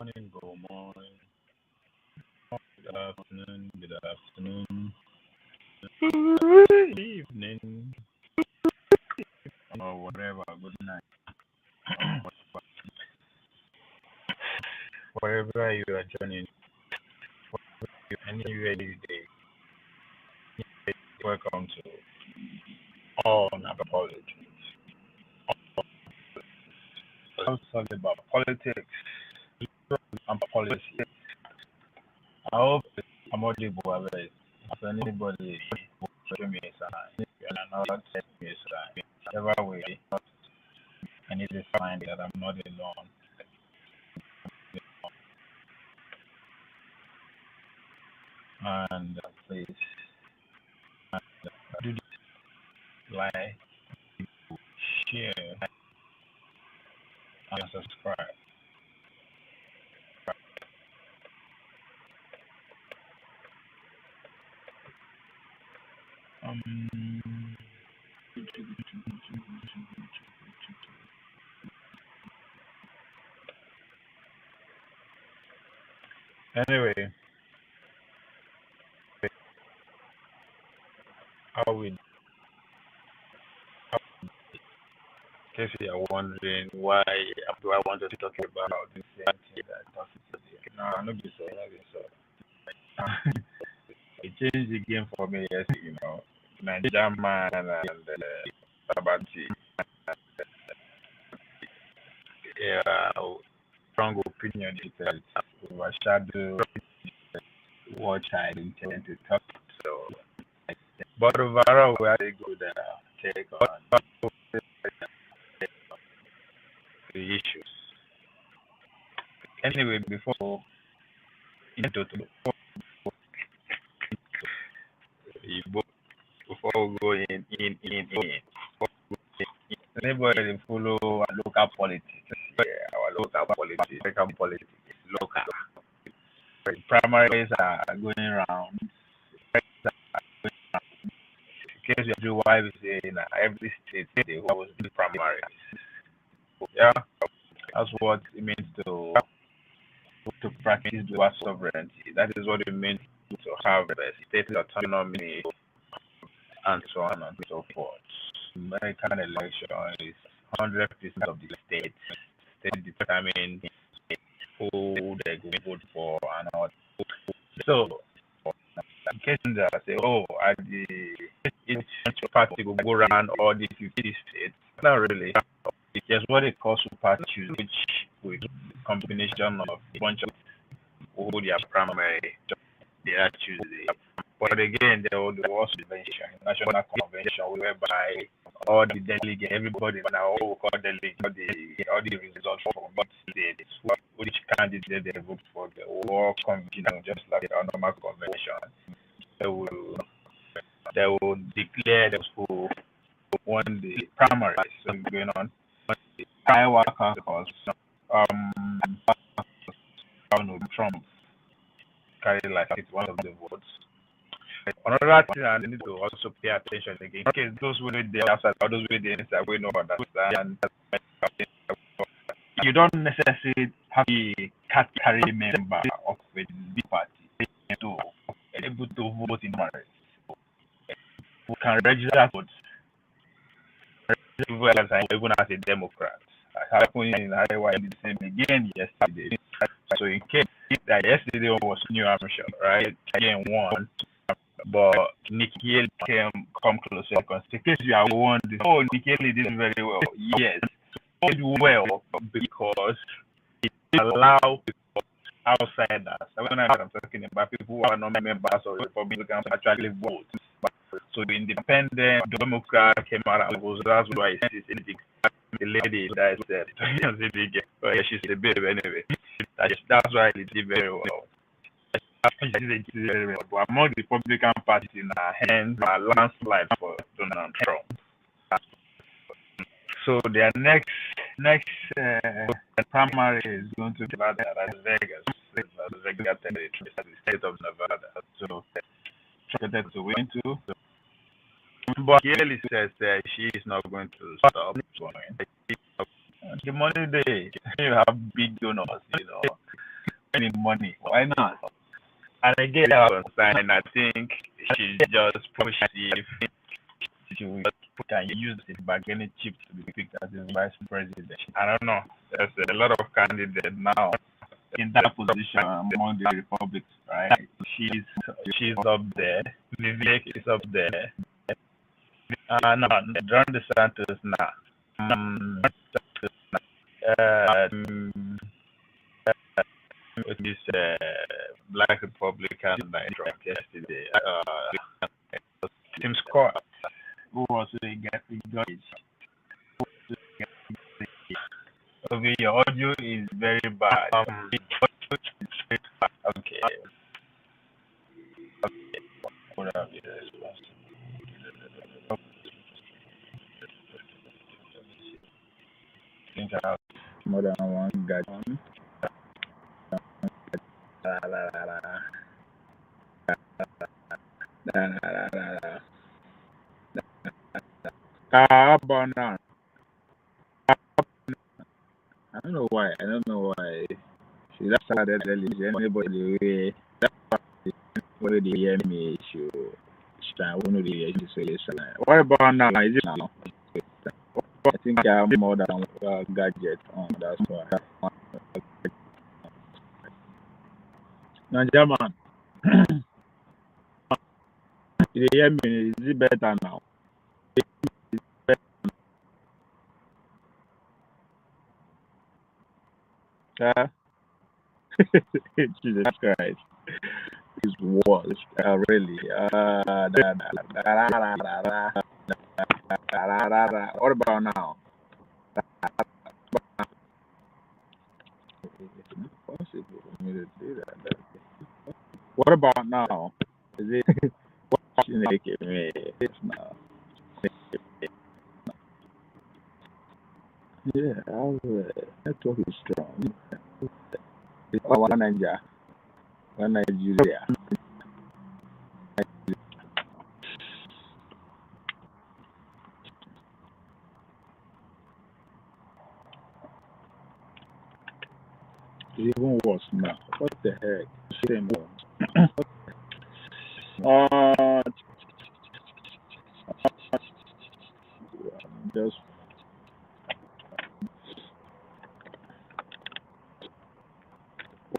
Morning, good morning, good afternoon, good evening, or whatever. Good night. Wherever you are joining, anywhere this day, welcome to All Apologies. Let's talk about politics and policy. I hope I'm audible already. If anybody show me a sign, you are not send me a sign. Whichever way, I need to find that I'm not alone. And please do like, share, and subscribe. Um, anyway, how we, in case you are wondering why do I want to talk about this same thing that I talked today. No, I'm not be so, not be so. It changed the game for me yesterday, Nigerian man and Sabati. Yeah, strong opinion details overshadow what I intend to talk. So, but overall, we had a good take on the issues. Anyway, into before we go in. Anybody follow our local politics? Yeah, our local politics, American politics, local. The primaries are going around. In case you do why we say in every state they always do primaries. Yeah, that's what it means to practice dual sovereignty. That is what it means to have a state autonomy and so on and so forth. American election is 100% of the state. State determine who they go vote for and all. So, in case they say, oh, each party will go around all the 50 states. Not really. It's just what they call super choose, which with combination of a bunch of who they are primary, they are choosing. But again, there will also convention, national convention, whereby all the delegates, everybody now all call delegates, all the results from what states, which candidate they vote for, the war convention, just like a normal convention. They will, they will declare those who won the primaries going on. Iowa caucus, Donald Trump carried like it's one of the votes. Another thing I need to also pay attention again, in case those who read the outside or those who read the inside will not understand. You don't necessarily have a category member of a big party to be able to vote in marriage. Who can register votes even as a Democrat. It happened in Iowa in the same again yesterday. So in case that yesterday was New Hampshire, right? Again won. But Nikki Haley come close second. In case you are wondering, oh, Nikki Haley did very well. Yes, did well because it allow outsiders. When I'm talking about people who are not members of Republicans actually vote. So the independent Democrat came out and was that's why the lady that said, well, yeah, she's a baby anyway. That's why they did very well. But among the Republican parties in our hands are landslide for Donald Trump. So their next primary is going to be Las Vegas. Las Vegas territory, the state of Nevada. So expected to win too. But Haley says that she is not going to stop going. The money day, you have big donors, spending money. Why not? And again, I was saying, I think she just pushed if she can use the bargaining chip to be picked as the vice president. I don't know. There's a lot of candidates now in that position among the Republicans, right? She's up there. Vivek is up there. No, John DeSantis now. With this black Republican that I dropped yesterday, Tim Scott, who was getting judges. Okay, your audio is very bad. Okay. What are the response? I think I have more than one guy. How about now? I don't know why. She just started telling anybody where they hear me. What about now? Is it now? I think I have more than one gadget on. That's why. Now, German, you hear me? Is it better now? Jesus Christ. It's worse. Really. What about now? It's not possible for me to do that. What about now? Is it watching me? It's now. Yeah, our network is strong. It's one Nigeria. It's even worse now. What the heck? Same one. Just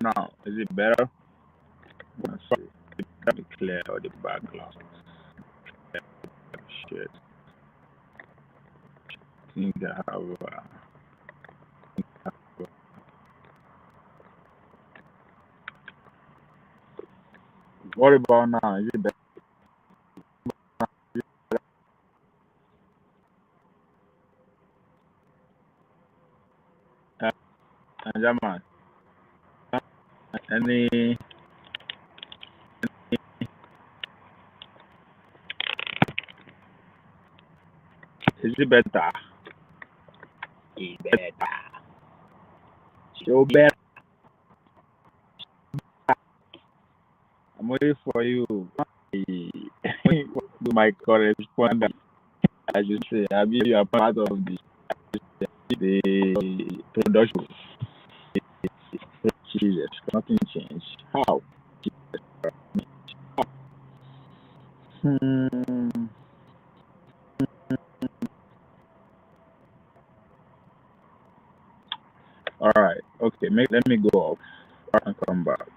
now, is it better? Let's see. Let me clear all the background. Shit. I think I have. What about now? Is it better? German. Any? Is it better? It's better. So better. I'm waiting for you. My correspondent, as you say, you are part of the production. Jesus, nothing changed. How? All right. Okay. Let me go off and come back.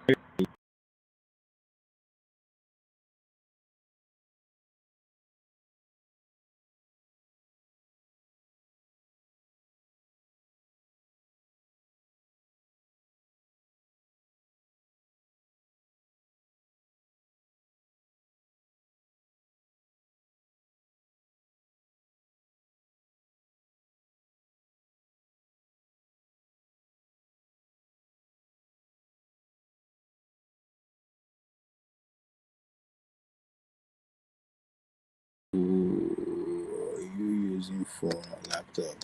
Are you using phone or laptop?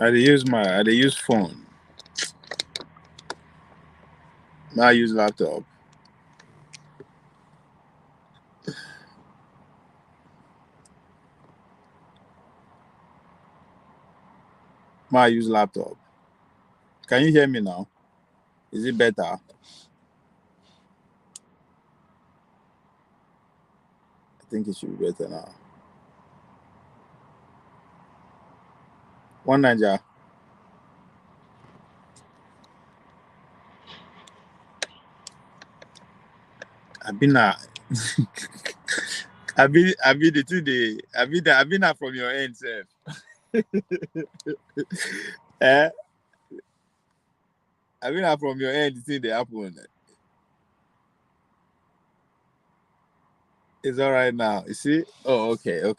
I use phone. I use laptop. I use laptop. Can you hear me now? Is it better? I think it should be better now. One Niger. I've been I've been the 2 day. I've been from your end, sir. Eh? I've been from your end. See the happen. It's all right now. You see? Oh, okay.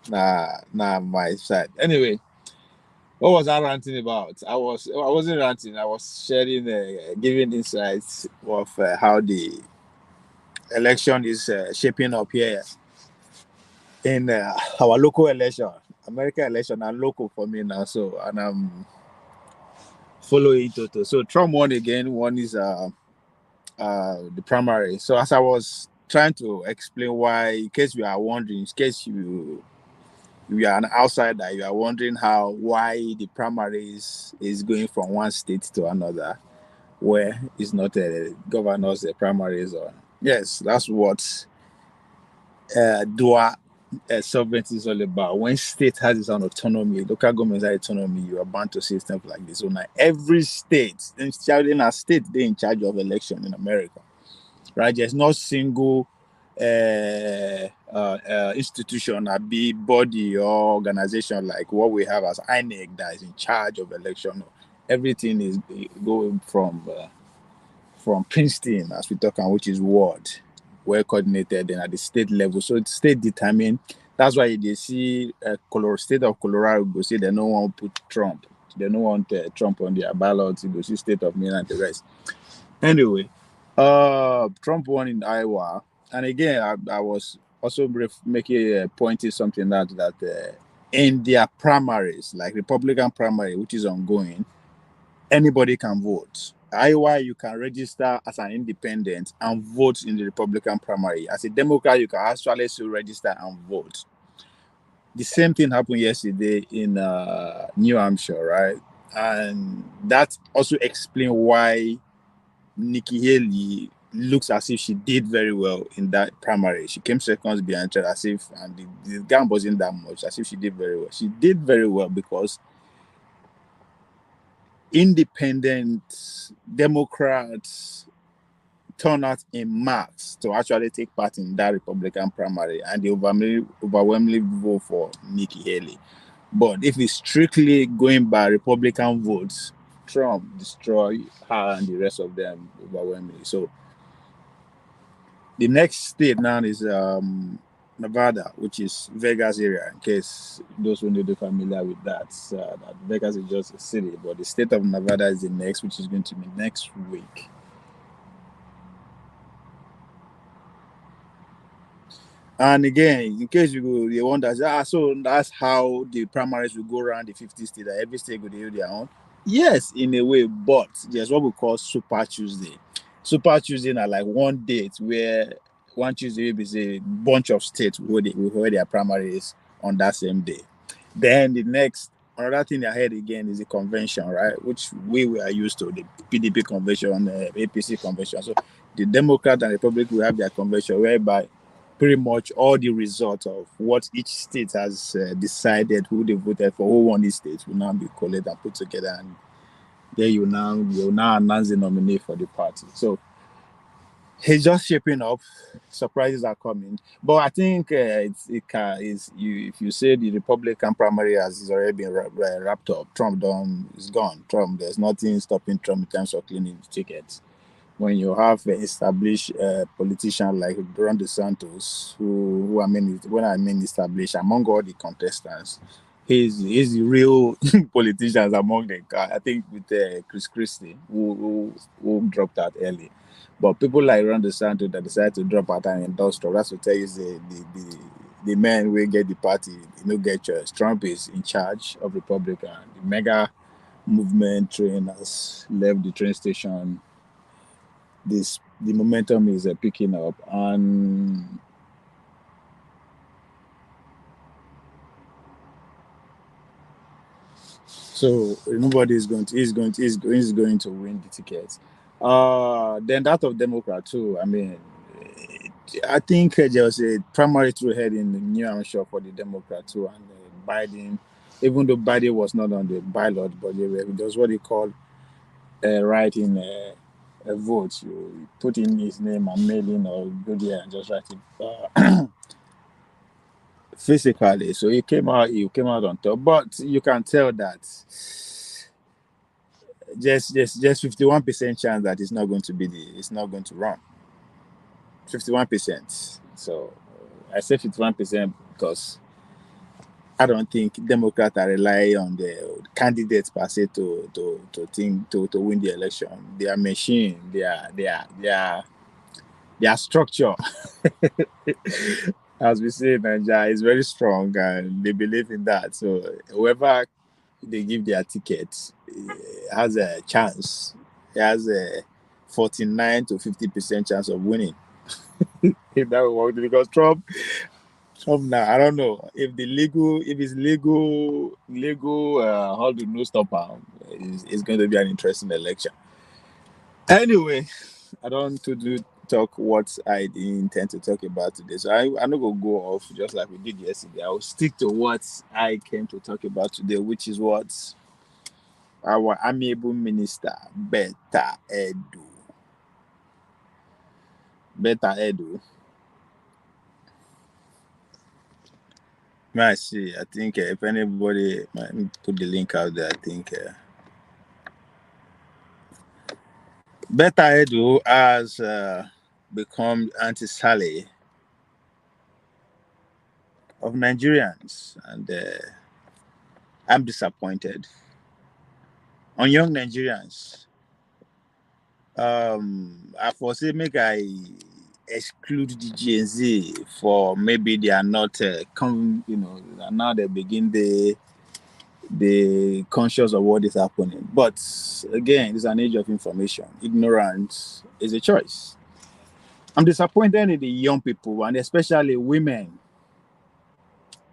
Nah, my side. Anyway, what was I ranting about? I wasn't ranting. I was sharing, giving insights of how the election is shaping up here in our local election, American election, and local for me now. So, and I'm following Toto. So Trump won again. One is the primary. So as I was trying to explain why, in case you are wondering, in case you are an outsider, you are wondering why the primaries is going from one state to another, where it's not a governor's primaries. Or yes, that's what dual sovereignty is all about. When state has its own autonomy, local governments have autonomy, you are bound to see stuff like this. So now every state, in a state, they're in charge of election in America, right? There's no single institution, a big body or organization like what we have as INEC that is in charge of election. Everything is going from Princeton, as we talk on, which is ward, well coordinated and at the state level. So it's state determined. That's why they see state of Colorado go say they don't want to put Trump. They don't want Trump on their ballot. You go see state of Maine and the rest. Anyway, Trump won in Iowa, and again, I was also making a point is something that in their primaries, like Republican primary, which is ongoing, anybody can vote. Iowa, you can register as an independent and vote in the Republican primary. As a Democrat, you can actually still register and vote. The same thing happened yesterday in New Hampshire, right? And that also explains why Nikki Haley looks as if she did very well in that primary. She came seconds behind her, as if, and the gap wasn't that much, as if she did very well. She did very well because independent Democrats turn out in mass to actually take part in that Republican primary, and they overwhelmingly vote for Nikki Haley. But if it's strictly going by Republican votes, Trump destroy her and the rest of them overwhelmingly. So the next state now is Nevada, which is Vegas area. In case those who are familiar with that, that Vegas is just a city, but the state of Nevada is the next, which is going to be next week. And again, in case you wonder, so that's how the primaries will go around the 50 states. That every state will do their own. Yes, in a way, but there's what we call Super Tuesday. Super Tuesday are like one date where one Tuesday will be a bunch of states where their primaries on that same day. Then the next another thing ahead again is the convention, right? Which we are used to, the PDP convention, APC convention. So the Democrat and Republican will have their convention whereby pretty much all the results of what each state has decided who they voted for, who won each state, will now be collated and put together, and then you now announce the nominee for the party. So he's just shaping up. Surprises are coming, but I think if you say the Republican primary has already been wrapped up, Trump is gone. There's nothing stopping Trump in terms of cleaning the tickets. When you have an established politician like Ron DeSantos, who when I mean established among all the contestants, he's the real politicians among them. I think with Chris Christie, who dropped out early. But people like Ron DeSantos that decided to drop out and endorse Trump, that's to tell you the men will get the party, get choice. Trump is in charge of Republican. The mega movement train has left the train station. The momentum is picking up, and So nobody is going to win the tickets. Then that of Democrat too. I mean, I think there was a primary through head in New Hampshire for the Democrat too, and Biden, even though Biden was not on the ballot, but there was what they call writing a vote. You put in his name and mail in, or go there and just write it physically. So he came out. He came out on top, but you can tell that just 51% chance that it's not going to run. 51%. So I say 51% because I don't think Democrats are relying on the candidates per se to win the election. Their machine, their structure, as we say in Nigeria, is very strong, and they believe in that. So whoever they give their ticket has a chance. He has a 49 to 50% chance of winning. If that will work, because Trump now, I don't know if it's legal, how do no stop him? It's going to be an interesting election. Anyway, I don't want to talk what I intend to talk about today. So I'm not gonna go off just like we did yesterday. I'll stick to what I came to talk about today, which is what our amiable minister Betta Edu. Betta Edu. May I see? I think if anybody might put the link out there, I think Betta Edu has become anti-Sally of Nigerians, and I'm disappointed on young Nigerians. I foresee make I exclude the Gen Z for maybe they are not now they begin the conscious of what is happening. But again, it's an age of information. Ignorance is a choice. I'm disappointed in the young people and especially women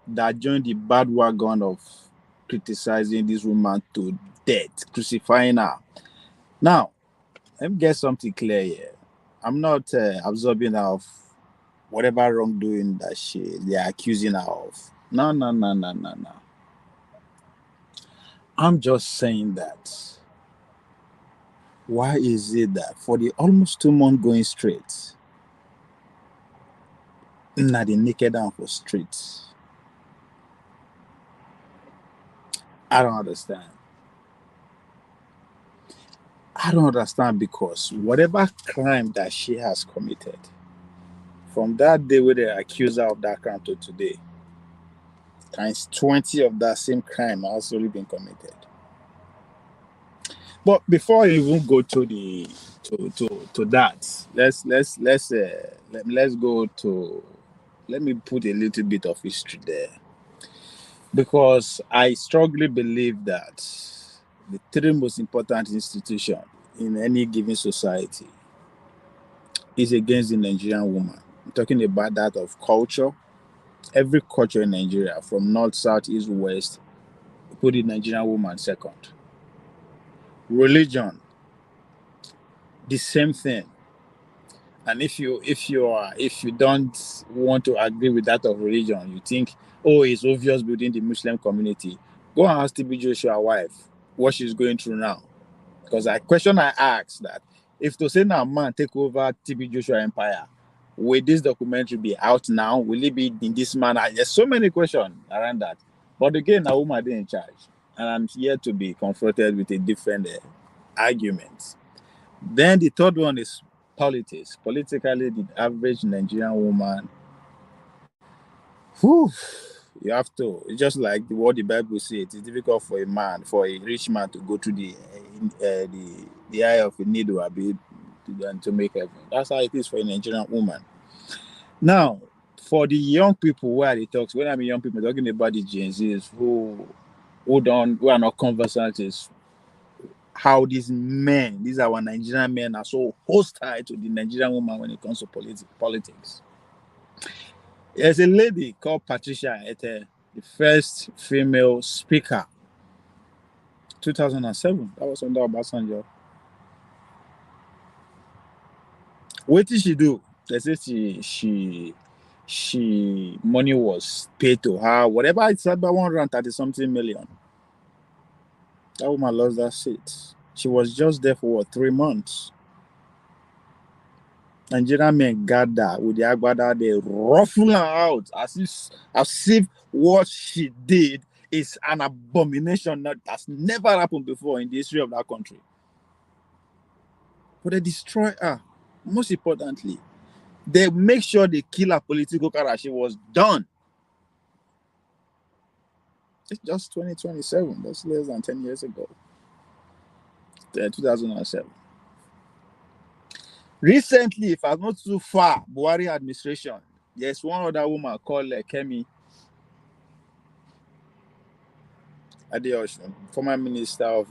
that joined the bad wagon of criticizing this woman to death, crucifying her. Now, let me get something clear here. I'm not absorbing her of whatever wrongdoing that they are accusing her of. No, no, no, no, no, no. I'm just saying that. Why is it that for the almost 2 months going straight, na the naked down for straight? I don't understand. I don't understand because whatever crime that she has committed, from that day where they accuse her of that crime to today, times 20 of that same crime has already been committed. But before I even go to the to that, let's go to, let me put a little bit of history there, because I strongly believe that the three most important institutions in any given society is against the Nigerian woman. I'm talking about that of culture. Every culture in Nigeria, from north, south, east, west, put the Nigerian woman second. Religion, the same thing. And if you don't want to agree with that of religion, you think, oh, it's obvious within the Muslim community, go and ask TB Joshua wife what she's going through now. Because I asked that if to say now man take over TB Joshua empire, will this documentary be out now? Will it be in this manner? There's so many questions around that. But again, a woman in charge, and I'm here to be confronted with a different argument. Then the third one is politics. Politically, the average Nigerian woman, whew, you have to. It's just like what the Bible says. It's difficult for a rich man to go through the eye of a needle to make heaven. That's how it is for a Nigerian woman. Now, for the young people where they talk, when I mean young people, talking about the Gen Zs who are not conversant is how these our Nigerian men are so hostile to the Nigerian woman when it comes to politics. There's a lady called Patricia Ete, the first female speaker 2007. That was under Obasanjo. What did she do? They say she money was paid to her. Whatever it's about 130 something million. That woman lost that seat. She was just there for 3 months. Nigerian men gather with the Agbada, they ruffle her out as if what she did is an abomination that's never happened before in the history of that country. But they destroy her. Most importantly, they make sure they kill her political career. She was done. It's just 2027. That's less than 10 years ago. 2007. Recently, if I'm not too far, Buhari administration, there's one other woman called Kemi Adeosun, former minister of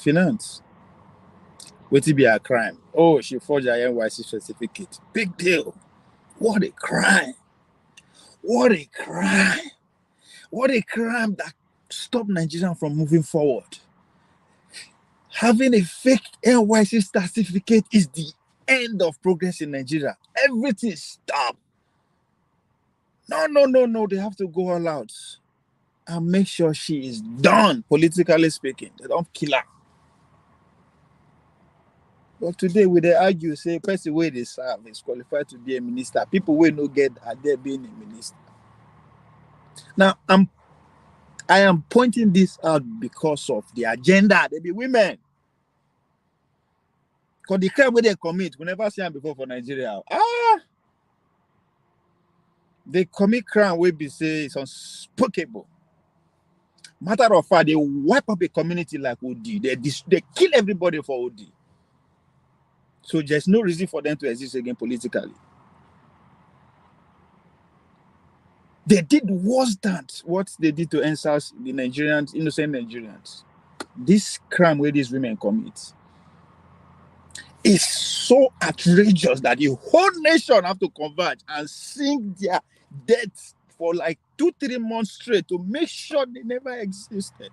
finance. What it be a crime? Oh, she forged her NYC certificate. Big deal. What a crime! What a crime! What a crime that stopped Nigeria from moving forward. Having a fake NYC certificate is the end of progress in Nigeria. Everything stopped. No. They have to go all out and make sure she is done, politically speaking. They don't kill her. But today, we they argue, say, person where they serve is qualified to be a minister. People will not get are there being a minister. Now, I am pointing this out because of the agenda. They be women. Because the crime where they commit, we never see them before for Nigeria. They commit crime where be say it's unspeakable. Matter of fact, they wipe up a community like OD. They kill everybody for OD. So there's no reason for them to exist again politically. They did worse than what they did to NSAS, the Nigerians, innocent Nigerians. This crime where these women commit is so outrageous that the whole nation have to converge and sing their deaths for like 2-3 months straight to make sure they never existed.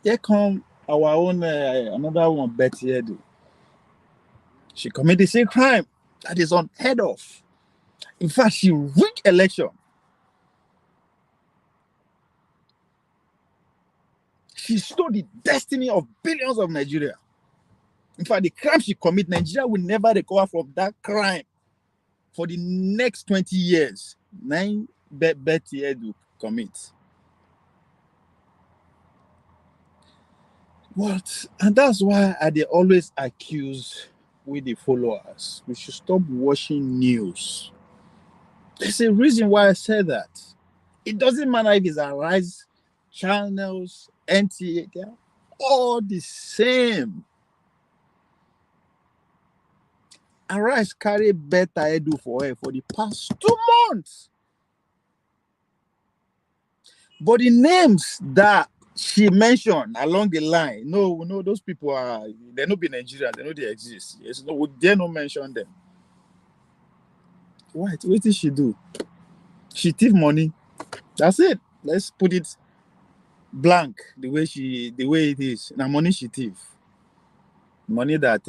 Here come our own another one, Betta Edu. She committed the same crime that is unheard of. In fact, she rigged election. She stole the destiny of billions of Nigeria. In fact, the crime she committed, Nigeria will never recover from that crime for the next 20 years. 9 Betta Edu commit. What? And that's why they always accuse with the followers. We should stop watching news. There's a reason why I said that. It doesn't matter if it's Arise channels, NTA, they're all the same. Arise carry Betta Edu for her for the past 2 months. But the names that she mentioned along the line, no, those people they not be Nigerians, they know they exist. Yes, no, we dare not mention them. What did she do? She thief money. That's it. Let's put it blank the way it is. Now money she thief. Money that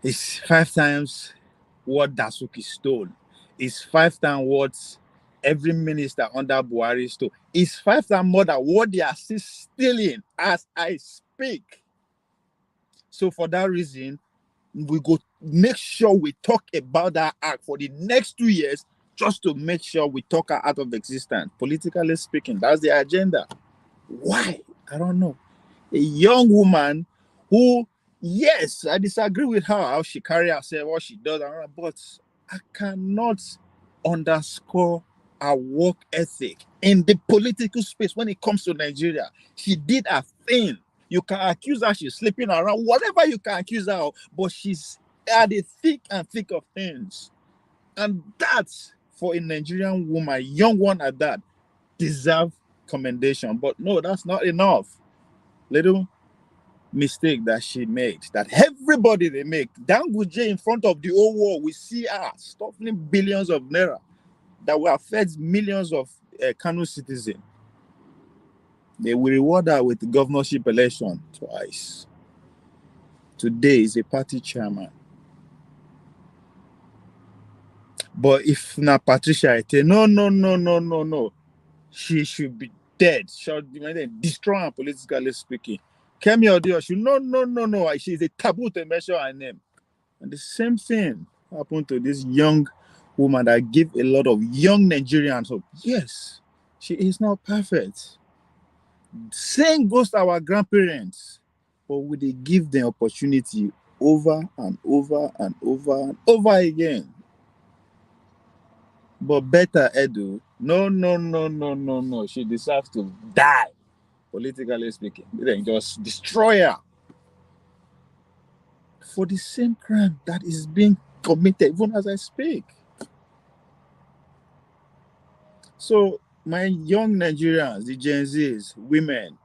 is 5 times what Dasuki stole. It's 5 times what every minister under Buhari stole. It's 5 times more than what they are still stealing as I speak. So for that reason, we go make sure we talk about that act for the next 2 years, just to make sure we talk her out of existence. Politically speaking, that's the agenda. Why? I don't know. A young woman who, yes, I disagree with her, how she carry herself, what she does, but I cannot underscore her work ethic in the political space when it comes to Nigeria. She did a thing. You can accuse her she's sleeping around, whatever you can accuse her of, but she's at the thick and thick of things. And that's for a Nigerian woman, young one at that, deserve commendation. But no, that's not enough. Little mistake that she made, that everybody they make. Dangote in front of the whole world, we see her stuffing billions of naira. that will affect millions of Kano citizens. They will reward her with the governorship election twice. Today is a party chairman. But if na Patricia Ete, no. She should be dead. Should be destroyed her politically speaking. Kemi Odiosu, no. She's a taboo to mention her name. And the same thing happened to this young woman that gave a lot of young Nigerians hope. Yes, she is not perfect. Same goes to our grandparents. But would they give them opportunity over and over and over and over again? But Betta Edu, no. She deserves to die, politically speaking. Then just destroy her for the same crime that is being committed, even as I speak. So, my young Nigerians, the Gen Zs, women,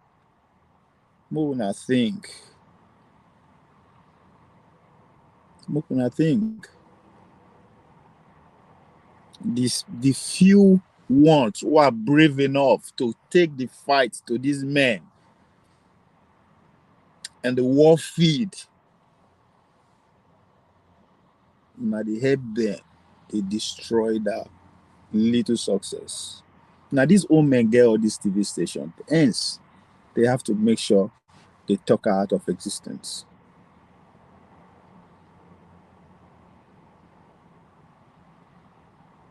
more than think. The few ones who are brave enough to take the fight to these men and the war feed, now they help them, they destroy that little success. Now these old men get all this TV station, hence they have to make sure they talk her out of existence.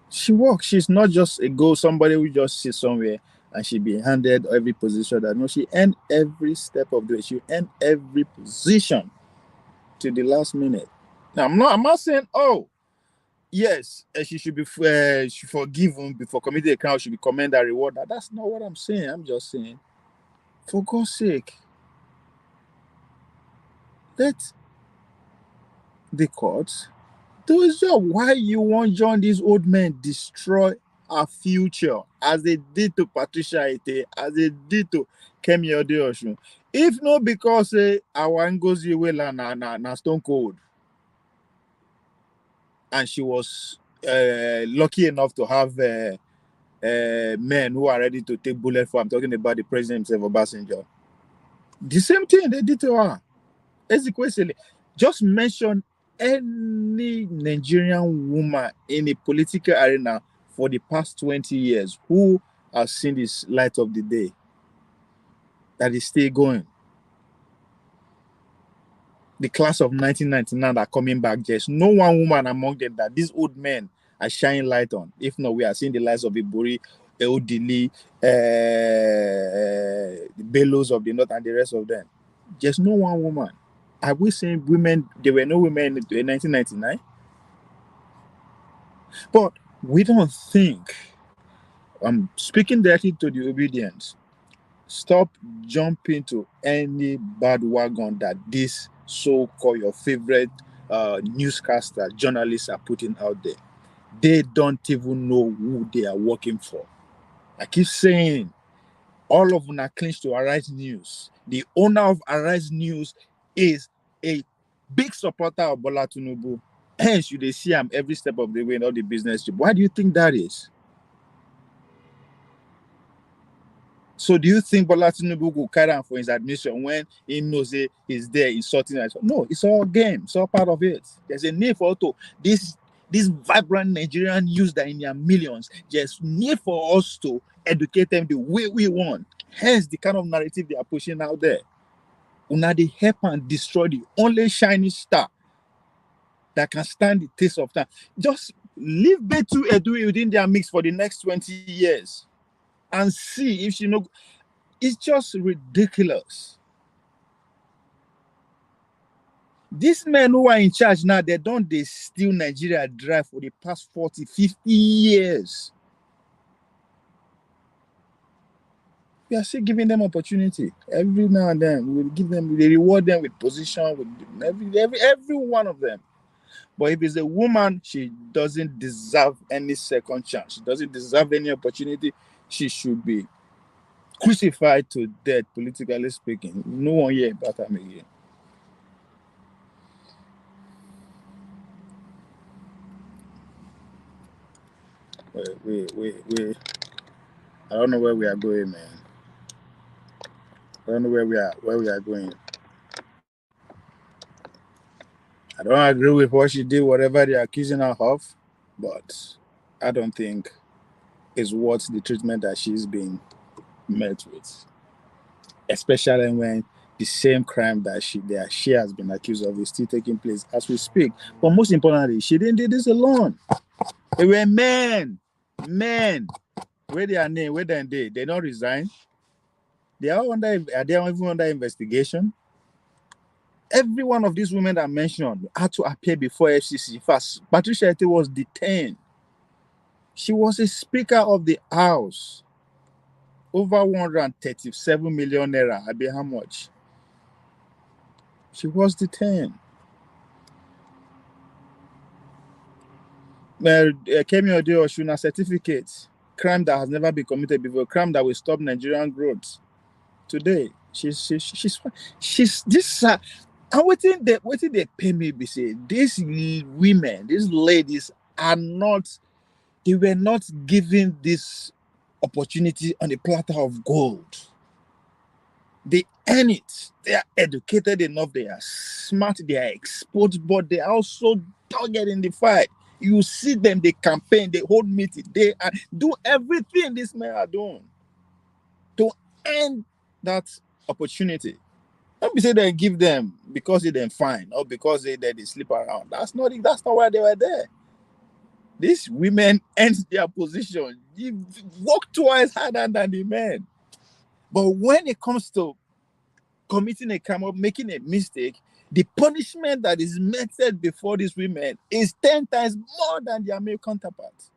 She works. She's not just a somebody who just sits somewhere and she be handed every position. That no, she earned every step of the way. She earned every position to the last minute. Now I'm not saying, oh, yes, she should be forgiven before committing a crime. She be commended and rewarded. That's not what I'm saying. I'm just saying, for God's sake, let the courts do its job. Why you want John these old men destroy our future as they did to Patricia Ete, as they did to Kemi Odeosun? If not because our Ngozi Iweala na stone cold, and she was lucky enough to have men who are ready to take bullet for. I'm talking about the president himself, Obasanjo. The same thing they did to her. Ezekwesili. Just mention any Nigerian woman in the political arena for the past 20 years who has seen this light of the day that is still going. The class of 1999 are coming back. There's no one woman among them that these old men are shining light on. If not, we are seeing the lights of Ibori, Eudili, the Bellows of the North, and the rest of them. There's no one woman. Are we saying women? There were no women in 1999? But we don't think. I'm speaking directly to the obedience. Stop jumping to any bad wagon that this so-called your favorite newscaster, journalists are putting out there. They don't even know who they are working for. I keep saying, all of them are clinched to Arise News. The owner of Arise News is a big supporter of Bola Tinubu. Hence, you they see him every step of the way in all the business. Why do you think that is? So do you think Bola Tinubu will carry on for his admission when he knows he's there insulting us? No, it's all game. It's all part of it. There's a need for this vibrant Nigerian youth that in their millions. There's need for us to educate them the way we want. Hence the kind of narrative they are pushing out there. Una they help and destroy the only shining star that can stand the test of time. Just leave Betta Edu within their mix for the next 20 years and see if she know. It's just ridiculous. These men who are in charge now, they steal Nigeria dry for the past 40, 50 years. We are still giving them opportunity. Every now and then, we reward them with position, with every one of them. But if it's a woman, she doesn't deserve any second chance. She doesn't deserve any opportunity. She should be crucified to death, politically speaking. No one hear about her again. we I don't know where we are going, man. I don't know where we are going. I don't agree with what she did, whatever they're accusing her of, but I don't think it's worth the treatment that she's being met with. Especially when the same crime that she has been accused of is still taking place as we speak. But most importantly, she didn't do this alone. They were men. Where they are named, where they don't resign. Are they even under investigation? Every one of these women that I mentioned had to appear before FCC. First, Patricia Ete was detained. She was a speaker of the house. Over 137 million naira. I bet how much? She was detained. Kemi Odeoshuna certificate. Crime that has never been committed before. Crime that will stop Nigerian growth. Today, she's this. And waiting they pay me. Be say these women, these ladies are not. They were not given this opportunity on a platter of gold. They earn it. They are educated enough. They are smart. They are exposed, but they are also dogged in the fight. You see them. They campaign. They hold meeting. They do everything these men are doing to earn that opportunity. Don't be say they give them because they then fine or because they sleep around. That's not why they were there. These women earned their position. You work twice harder than the men. But when it comes to committing a crime or making a mistake, the punishment that is meted before these women is 10 times more than their male counterparts.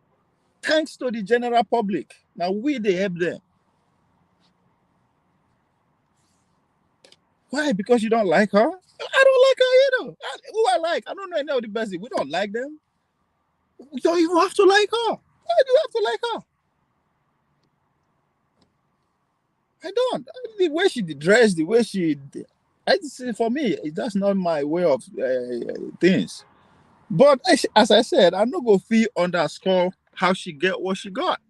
Thanks to the general public. Now they help them. Why? Because you don't like her? I don't like her either. Who I like? I don't know any of the best. We don't like them. You don't even have to like her. Why do you have to like her? I don't. The way she dressed, the way she, I say for me, that's not my way of things. But as I said, I'm not gonna feel underscore how she get what she got.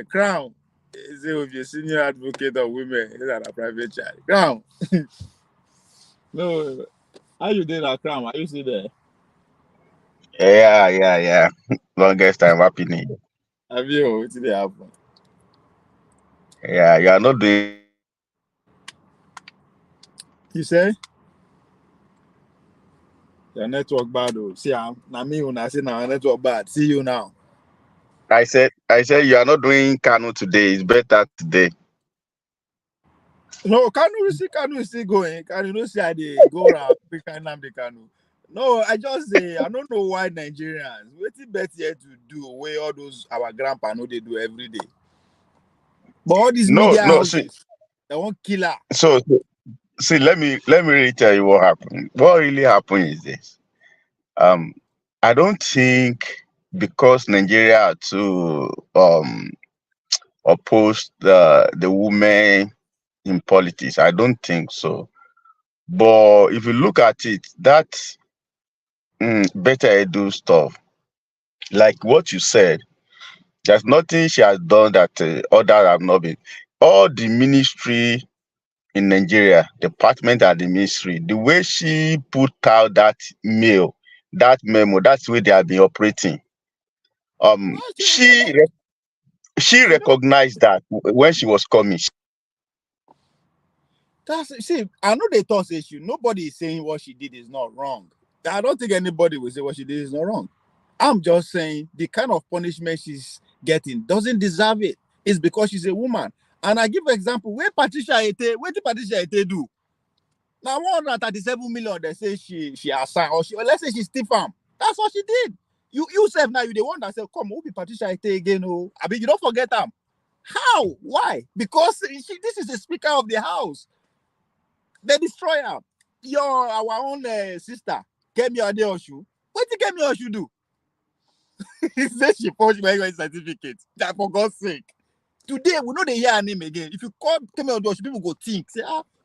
Crown is with your senior advocate of women is at a private child. Crown. No, how you did that, Crown? Are you still there? Yeah. Longest time happening. Have you? What did they happen? Yeah, you are not doing. You say your network bad. Oh, see, now me when I say now network bad. See you now. I said you are not doing Kanu today. It's better today. No, Kanu is still going. Kanu no see how they go around pick the Kanu. No, I just say I don't know why Nigerians waiting better to do where all those our grandpa know they do every day. But all these No, media no. See, houses, they won't kill her. so see, let me really tell you what happened. What really happened is this. Um, I don't think because Nigeria are to oppose the women in politics. I don't think so. But if you look at it, that Betta Edu stuff, like what you said, there's nothing she has done that others have not been. All the ministry in Nigeria, department and the ministry, the way she put out that mail, that memo, that's the way they have been operating. No, She she don't. recognized that when she was coming. See, I know they thought issue. Nobody is saying what she did is not wrong. I don't think anybody will say what she did is not wrong. I'm just saying the kind of punishment she's getting doesn't deserve it. It's because she's a woman. And I give an example where what did Patricia Ete do? Now 137 million they say she assigned or let's say she still farm. That's what she did. You said now you the one that said, come, who be Patricia Ete again? Oh, I mean you don't forget them. How? Why? Because this is the speaker of the house. They destroy her. Our own sister, Kemi Adeoshu. What did Kemi Adeoshu do? He said she forged my certificate. That for God's sake. Today, we know they hear her name again. If you call Kemi Adeoshu, people go think, say,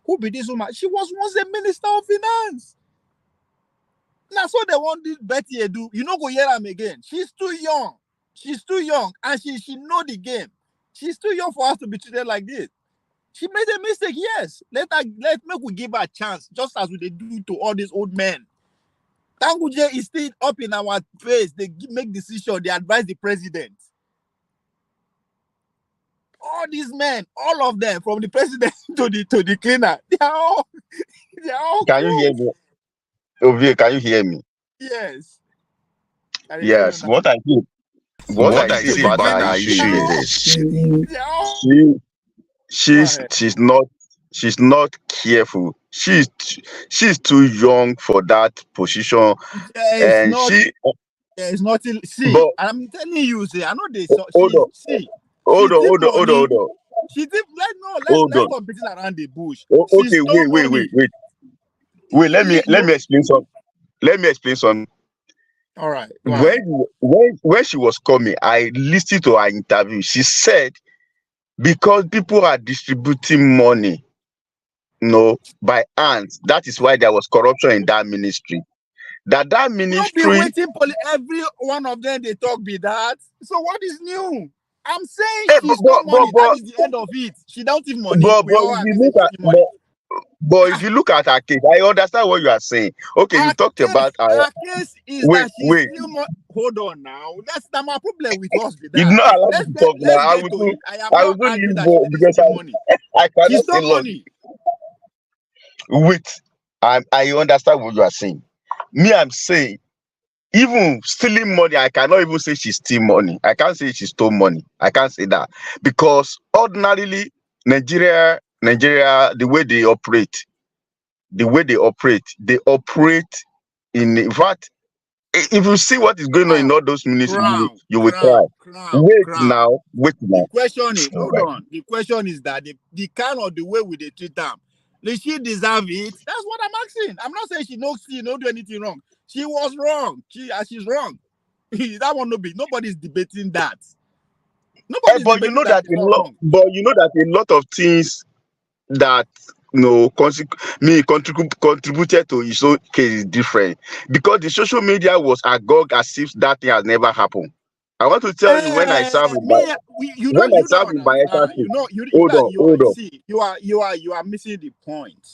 who be this woman? She was once a minister of finance. Now, so they want this Betty Edu. You know, go hear them again. She's too young. She's too young, and she know the game. She's too young for us to be treated like this. She made a mistake, yes. Let make we give her a chance, just as we do to all these old men. Tanguje is still up in our face. They make decisions. They advise the president. All these men, all of them, from the president to the cleaner, they are all Can you hear crooks. me? Ovie, can you hear me? Yes. I hear you Yes. now. What I see about her issue is this. They are all She's not careful. She's too young for that position, and there's nothing. See, but I'm telling you, see, I know they hold on, she hold on, thief hold on, hold on, money. hold on, She thief hold let's on. stop beating around the bush. She Okay, stole wait. money. Let me explain some. Let me explain some. All right, go ahead. When she was coming, I listened to her interview. She said because people are distributing money, by hands. That is why there was corruption in that ministry. That Not be ministry, waiting every one of them they talk be that. So what is new? I'm saying eh, she stole money. That is the end of it. She don't thief money. We all if you agree that look she at steal money. if you look at her case, I understand what you are saying. Okay, you talked about Her case is wait, that she steal money. Hold on now. That's not my problem with us with you that. not allow me to talk now. Let's get to it. I am I not will soon arguing leave that she didn't because steal money. I She cannot say stole long. money. Wait, I understand what you are saying. Me, I'm saying even stealing money, I cannot even say she steal money. I can't say she stole money. I can't say that because ordinarily Nigeria, the way they operate, they operate in fact. If you see what is going on in all those ministries, you will cry. Wait Crown. now. The question is, hold on. The question is that the kind of the way we they treat them, does she deserve it? That's what I'm asking. I'm not saying she don't do anything wrong. She was wrong. She's wrong. That one nobody's debating that. Nobody's But you debating know that that she's not wrong. a lot of things that contributed to his own case is different because the social media was agog as if that thing has never happened. I want to tell you when I serve in You don't Bayelsa understand. State. You Hold on. see, you are missing the point.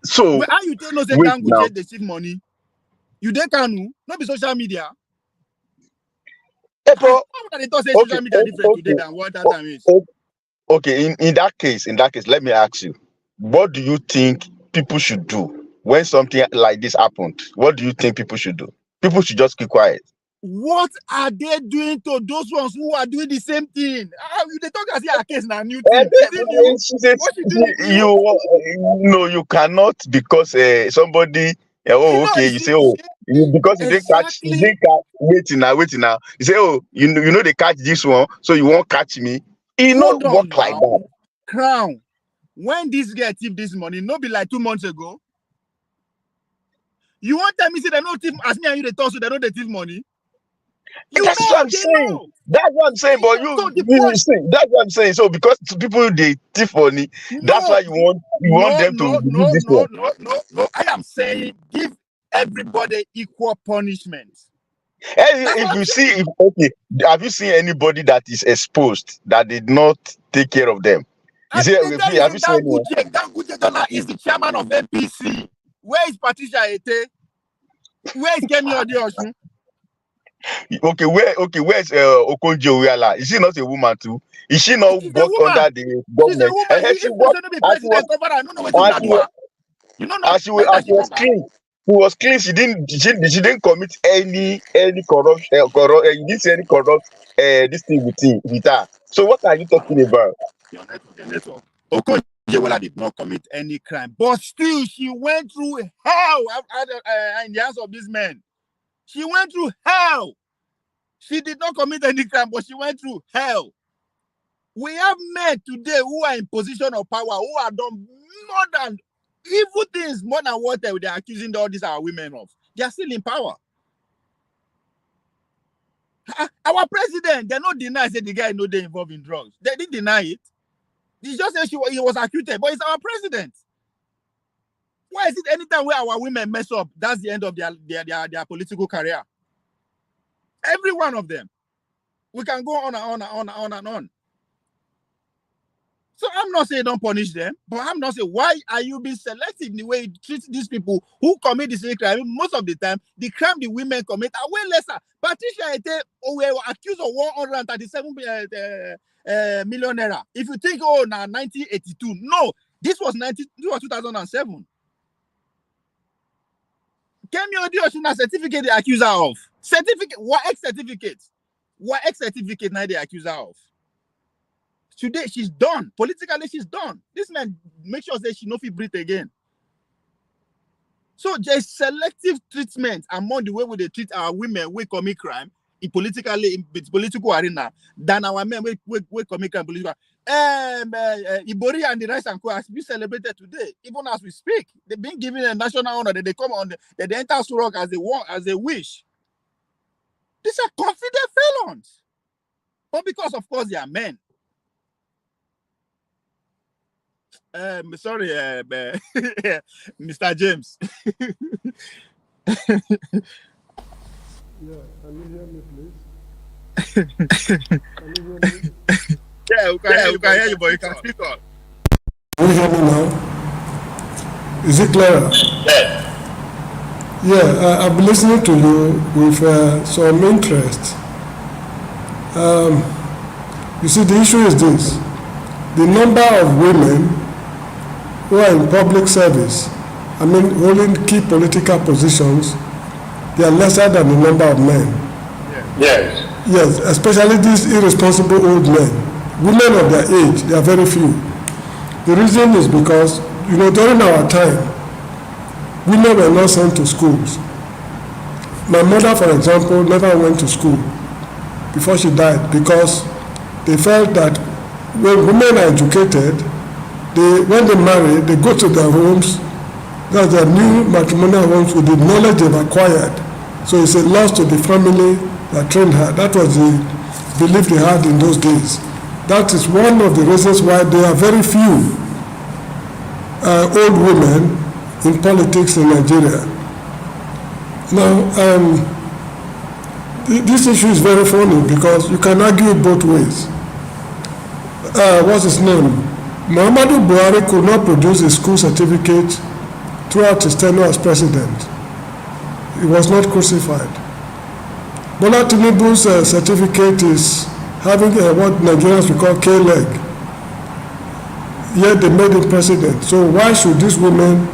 So But how you tell us they wait can't go now. they steal money? You they can not be social media. But, How can they talk say social media different today okay, than what that time is? okay. In that case, let me ask you, what do you think people should do when something like this happened? What do you think people should do? People should just keep quiet. What are they doing to those ones who are doing the same thing? They talk as if our case now new thing. Is it new? What she doing is new? No, you cannot because somebody. Okay. You say, because Exactly. waiting now. You say, you know they catch this one, so you won't catch me. It not Hold on work like now. that. Crown. When this girl thief this money, no be like 2 months ago. You want tell me say they no thief as me and you they talk so they know they thief money? That's what I'm saying. That's what I'm saying. But So the point, see, that's what I'm saying. So because people they thief money, that's why you want them to do this one. No. I am saying give everybody equal punishment. If you see, have you seen anybody that is exposed that did not take care of them? Have you seen anyone? Guje Dollar is the chairman of APC. Where is Patricia Ete? Where is Kemi Odiosun? Where's Okonjo-Iweala? Is she not a woman too? Is she not work under the government? She's a woman. She worked be president. I don't know what you do. You don't know. As she was clean. She was clean. She didn't commit any corrupt. You didn't see any corrupt this thing with her. So what are you talking about? Okonjo-Iweala did not commit any crime, but still she went through hell in the hands of these men. She went through hell. She did not commit any crime, but she went through hell. We have men today who are in position of power, who have done more than evil things, more than what they are accusing all these our women of. They are still in power. Our president, they not deny say the guy know they involved in drugs. They didn't deny it. He just said he was acquitted, but it's our president. Why is it anytime where our women mess up, that's the end of their political career? Every one of them. We can go on and on and on and on and on. So I'm not saying don't punish them, but I'm not saying why are you being selective in the way you treat these people who commit this crime? Most of the time, the crime the women commit are way lesser. Patricia Ete were accused of 137 million naira. If you think, oh, now 1982, no, this was 2007. Kemi Odioshuna certificate they accuse her of. Certificate, what X certificate? What X certificate now they accuse her of? Today she's done. Politically, she's done. This man make sure that she no fit breathe again. So there's selective treatment among the way they treat our women who commit crime in political arena than our men who commit crime political. Ibori and the Rice and Co has been celebrated today, even as we speak. They've been given a national honor that they come on they enter Surok as they want, as they wish. These are confident felons. But because of course they are men. Sorry, Mr. James. Yeah, can you hear me, please? Can you hear me? Yeah, we can hear you, but you can speak on. Can you hear me now? Is it clearer? Yeah. Yeah, I've been listening to you with some interest. You see, the issue is this. The number of women who are in public service, I mean, holding key political positions, they are lesser than the number of men. Yes. Yes, especially these irresponsible old men. Women of their age, they are very few. The reason is because, you know, during our time, women were not sent to schools. My mother, for example, never went to school before she died because they felt that when women are educated, when they marry, they go to their homes, that's their new matrimonial homes with the knowledge they've acquired. So it's a loss to the family that trained her. That was the belief they had in those days. That is one of the reasons why there are very few old women in politics in Nigeria. Now, this issue is very funny because you can argue it both ways. What's his name? Muhammadu Buhari could not produce a school certificate throughout his tenure as president. He was not crucified. Bola Tinubu's certificate is having what Nigerians will call K-leg. Yet they made him president. So why should these women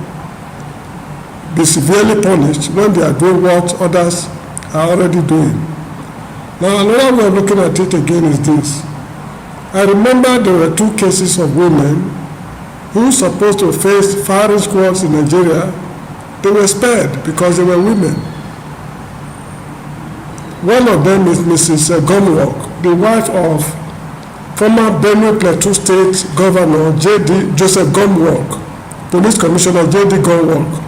be severely punished when they are doing what others are already doing? Now, another way of looking at it again is this. I remember there were 2 cases of women who were supposed to face firing squads in Nigeria. They were spared because they were women. One of them is Mrs. Gomwalk, the wife of former Benue Plateau State Governor Joseph Gomwalk, Police Commissioner J.D. Gomwalk.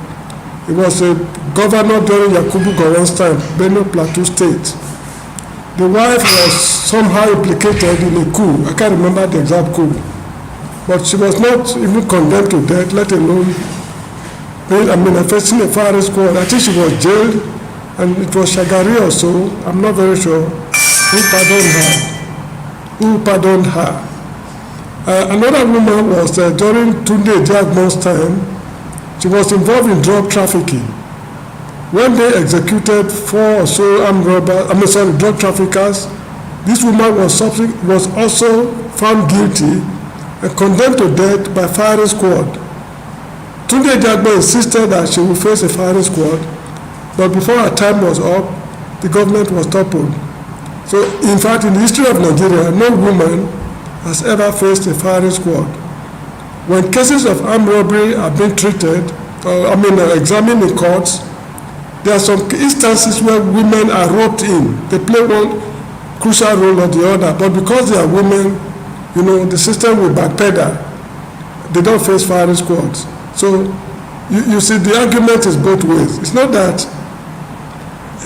He was a governor during Yakubu Gowon's time, Benue Plateau State. The wife was somehow implicated in a coup. I can't remember the exact coup. But she was not even condemned to death, let alone facing a firing squad. I think she was jailed, and it was Shagari or so. I'm not very sure who pardoned her. Another woman was during Tunde Diagmon's time. She was involved in drug trafficking. When they executed 4 or so drug traffickers, this woman was also found guilty and condemned to death by firing squad. Tunde Diagmo insisted that she would face a firing squad, but before her time was up, the government was toppled. So, in fact, in the history of Nigeria, no woman has ever faced a firing squad. When cases of armed robbery are being treated, examined in courts, there are some instances where women are roped in. They play one crucial role or the other, but because they are women, the system will backpedal. They don't face firing squads. So you see, the argument is both ways. It's not that,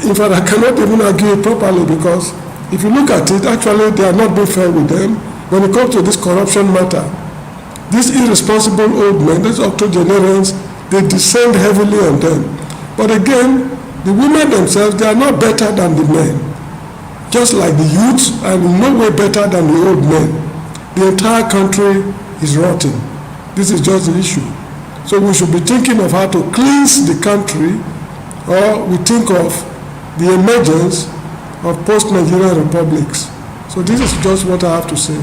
in fact, I cannot even argue it properly because if you look at it, actually they are not being fair with them. When it comes to this corruption matter, these irresponsible old men, these octogenarians, they descend heavily on them. But again, the women themselves, they are not better than the men. Just like the youths are in no way better than the old men. The entire country is rotting. This is just the issue. So we should be thinking of how to cleanse the country, or we think of the emergence of post-Nigerian republics. So this is just what I have to say.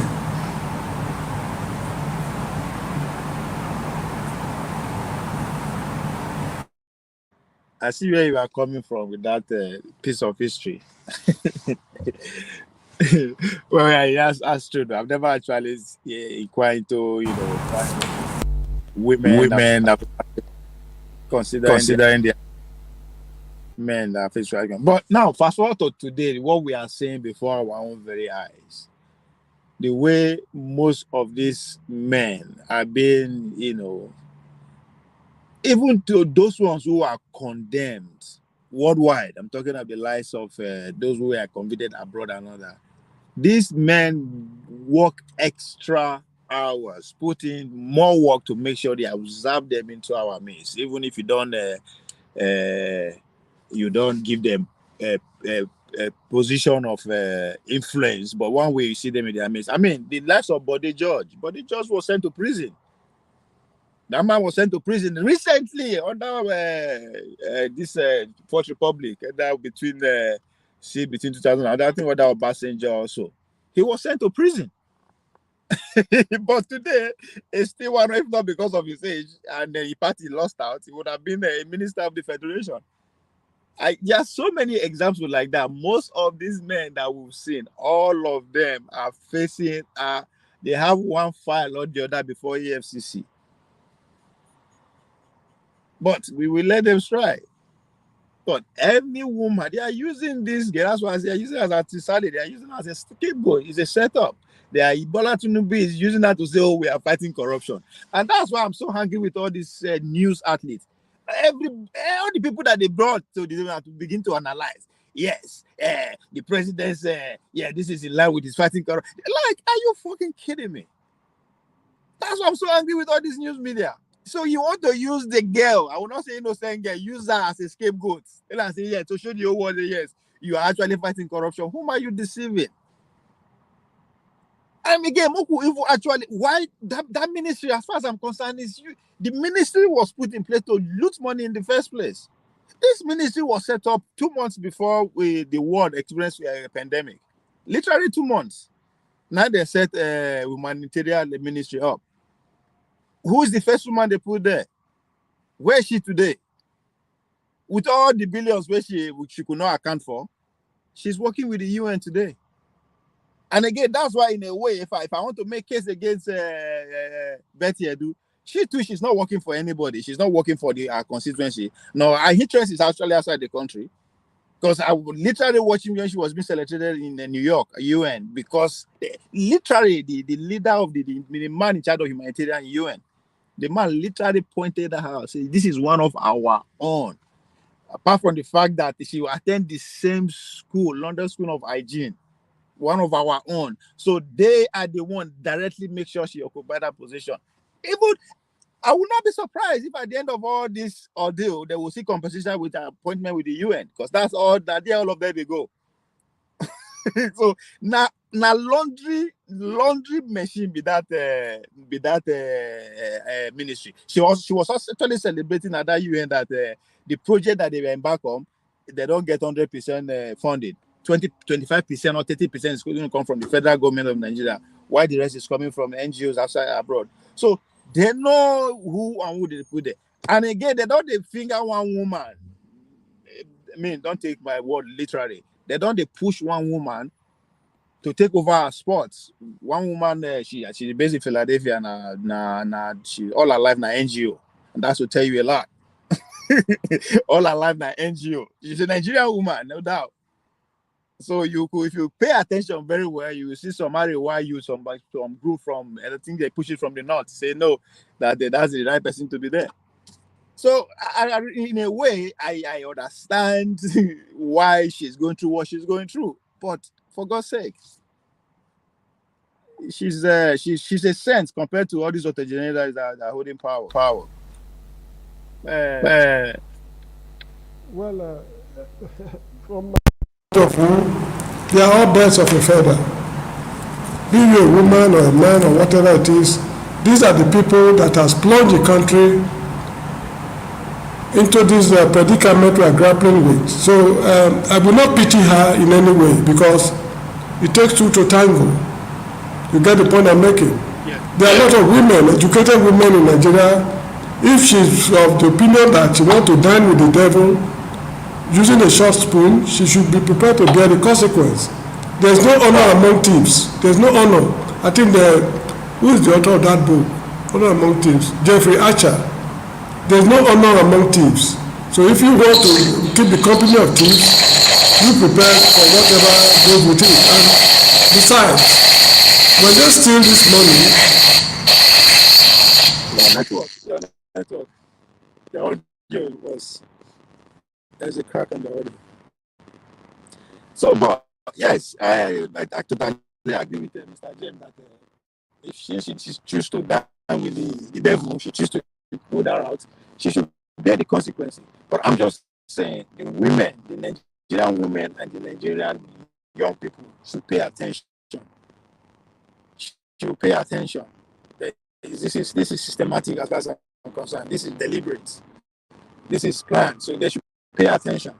I see where you are coming from with that piece of history. Well, yeah, that's true. I've never actually inquired into, women that considering the men that face trafficking. But now, fast forward to today, what we are saying before our own very eyes, the way most of these men are being, even to those ones who are condemned worldwide, I'm talking of the lives of those who are convicted abroad and all that. These men work extra hours, put in more work to make sure they observe them into our midst, even if you don't give them a position of influence. But one way you see them in their midst. I mean, the lives of Betta Edu was sent to prison. That man was sent to prison recently under this Fourth Republic, between 2000. I think what that was Passenger also. He was sent to prison. But today, it's still one, if not because of his age, and the party lost out, he would have been a minister of the Federation. There are so many examples like that. Most of these men that we've seen, all of them are facing, they have one file or the other before EFCC. But we will let them try. But any woman, they are using this girl. That's why they are using it as a tisali. They are using it as a scapegoat. It's a setup. Bola Tinubu is using that to say, "Oh, we are fighting corruption," and that's why I'm so angry with all these news athletes. All the people that they brought to begin to analyze. Yes, the president said, this is in line with his fighting corruption. Like, are you fucking kidding me? That's why I'm so angry with all this news media. So you want to use the girl, I will not say innocent girl, use her as a scapegoat. And say, to show the whole world, yes, you are actually fighting corruption. Whom are you deceiving? And again, actually, why that ministry, as far as I'm concerned, the ministry was put in place to loot money in the first place. This ministry was set up 2 months before the world experienced a pandemic. Literally 2 months. Now they set a humanitarian ministry up. Who is the first woman they put there? Where is she today? With all the billions which she could not account for, she's working with the UN today. And again, that's why, in a way, if I want to make case against Betta Edu, she's not working for anybody. She's not working for our constituency. No, her interest is actually outside the country. Because I was literally watching when she was being selected in New York, UN, because literally the leader of the man in charge of humanitarian UN, the man literally pointed at her, saying, "This is one of our own." Apart from the fact that she will attend the same school, London School of Hygiene, one of our own. So they are the one directly make sure she occupies that position. Even I would not be surprised if at the end of all this ordeal, they will see compensation with an appointment with the UN, because that's all that all of them they go. So now laundry machine be that ministry. She was actually celebrating at that UN that the project that they were embarked on, they don't get 100% funded. 25% or 30% is going to come from the federal government of Nigeria, while the rest is coming from NGOs outside abroad. So they know who and who they put there. And again, they don't finger one woman. I mean, don't take my word literally. They don't push one woman to take over our sports. One woman, she's based in Philadelphia, and she all her life na NGO, and that's to tell you a lot. All her life na NGO. She's a Nigerian woman, no doubt. So if you pay attention very well, you will see some group from, I think they push it from the north, say no, that's the right person to be there. So in a way, I understand why she's going through what she's going through. But for God's sake, she's a saint compared to all these other generators that are holding power. Uh, Well, from my point of view, they are all birds of a feather. Be you a woman or a man or whatever it is, these are the people that has plunged the country into this predicament we are grappling with. So I will not pity her in any way because it takes two to tango. You get the point I'm making? yes. There are a lot of women, educated women in Nigeria. If she's of the opinion that she wants to dine with the devil using a short spoon, she should be prepared to bear the consequence. There's no honor among thieves. There's no honor. I think who is the author of that book? Honor among thieves. Jeffrey Archer. There's no honor among thieves. So if you want to keep the company of thieves, you prepare for whatever goes with it. And besides, when they steal this money, Your network. Your network. The audio was. There's a crack on the audio. So, but yes, I totally agree with Mr. James that if she choose to die with the devil, she choose to go that route, she should bear the consequences. But I'm just saying the women, the Nigerian women and the Nigerian young people should pay attention. Should pay attention. This is systematic as far as I'm concerned. This is deliberate. This is planned. So they should pay attention.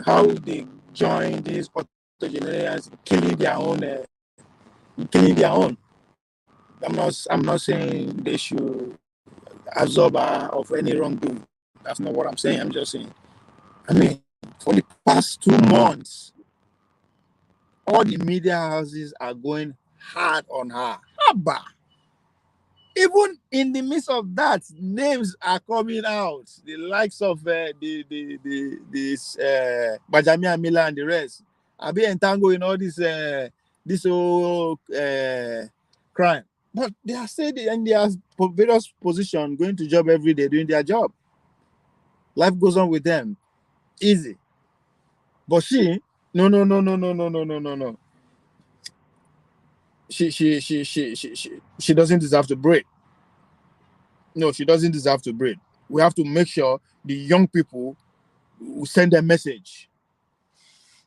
How they join these octogenarians killing their own. I'm not saying they should absorb of any wrongdoing. That's not what I'm saying. I'm just saying. I mean, for the past 2 months, all the media houses are going hard on her. Haba. Even in the midst of that, names are coming out. The likes of this Bajamia Miller and the rest are being entangled in all this whole crime. But they are saying in their various positions, going to job every day, doing their job. Life goes on with them, easy. But she, no. She doesn't deserve to break. No, she doesn't deserve to break. We have to make sure the young people send a message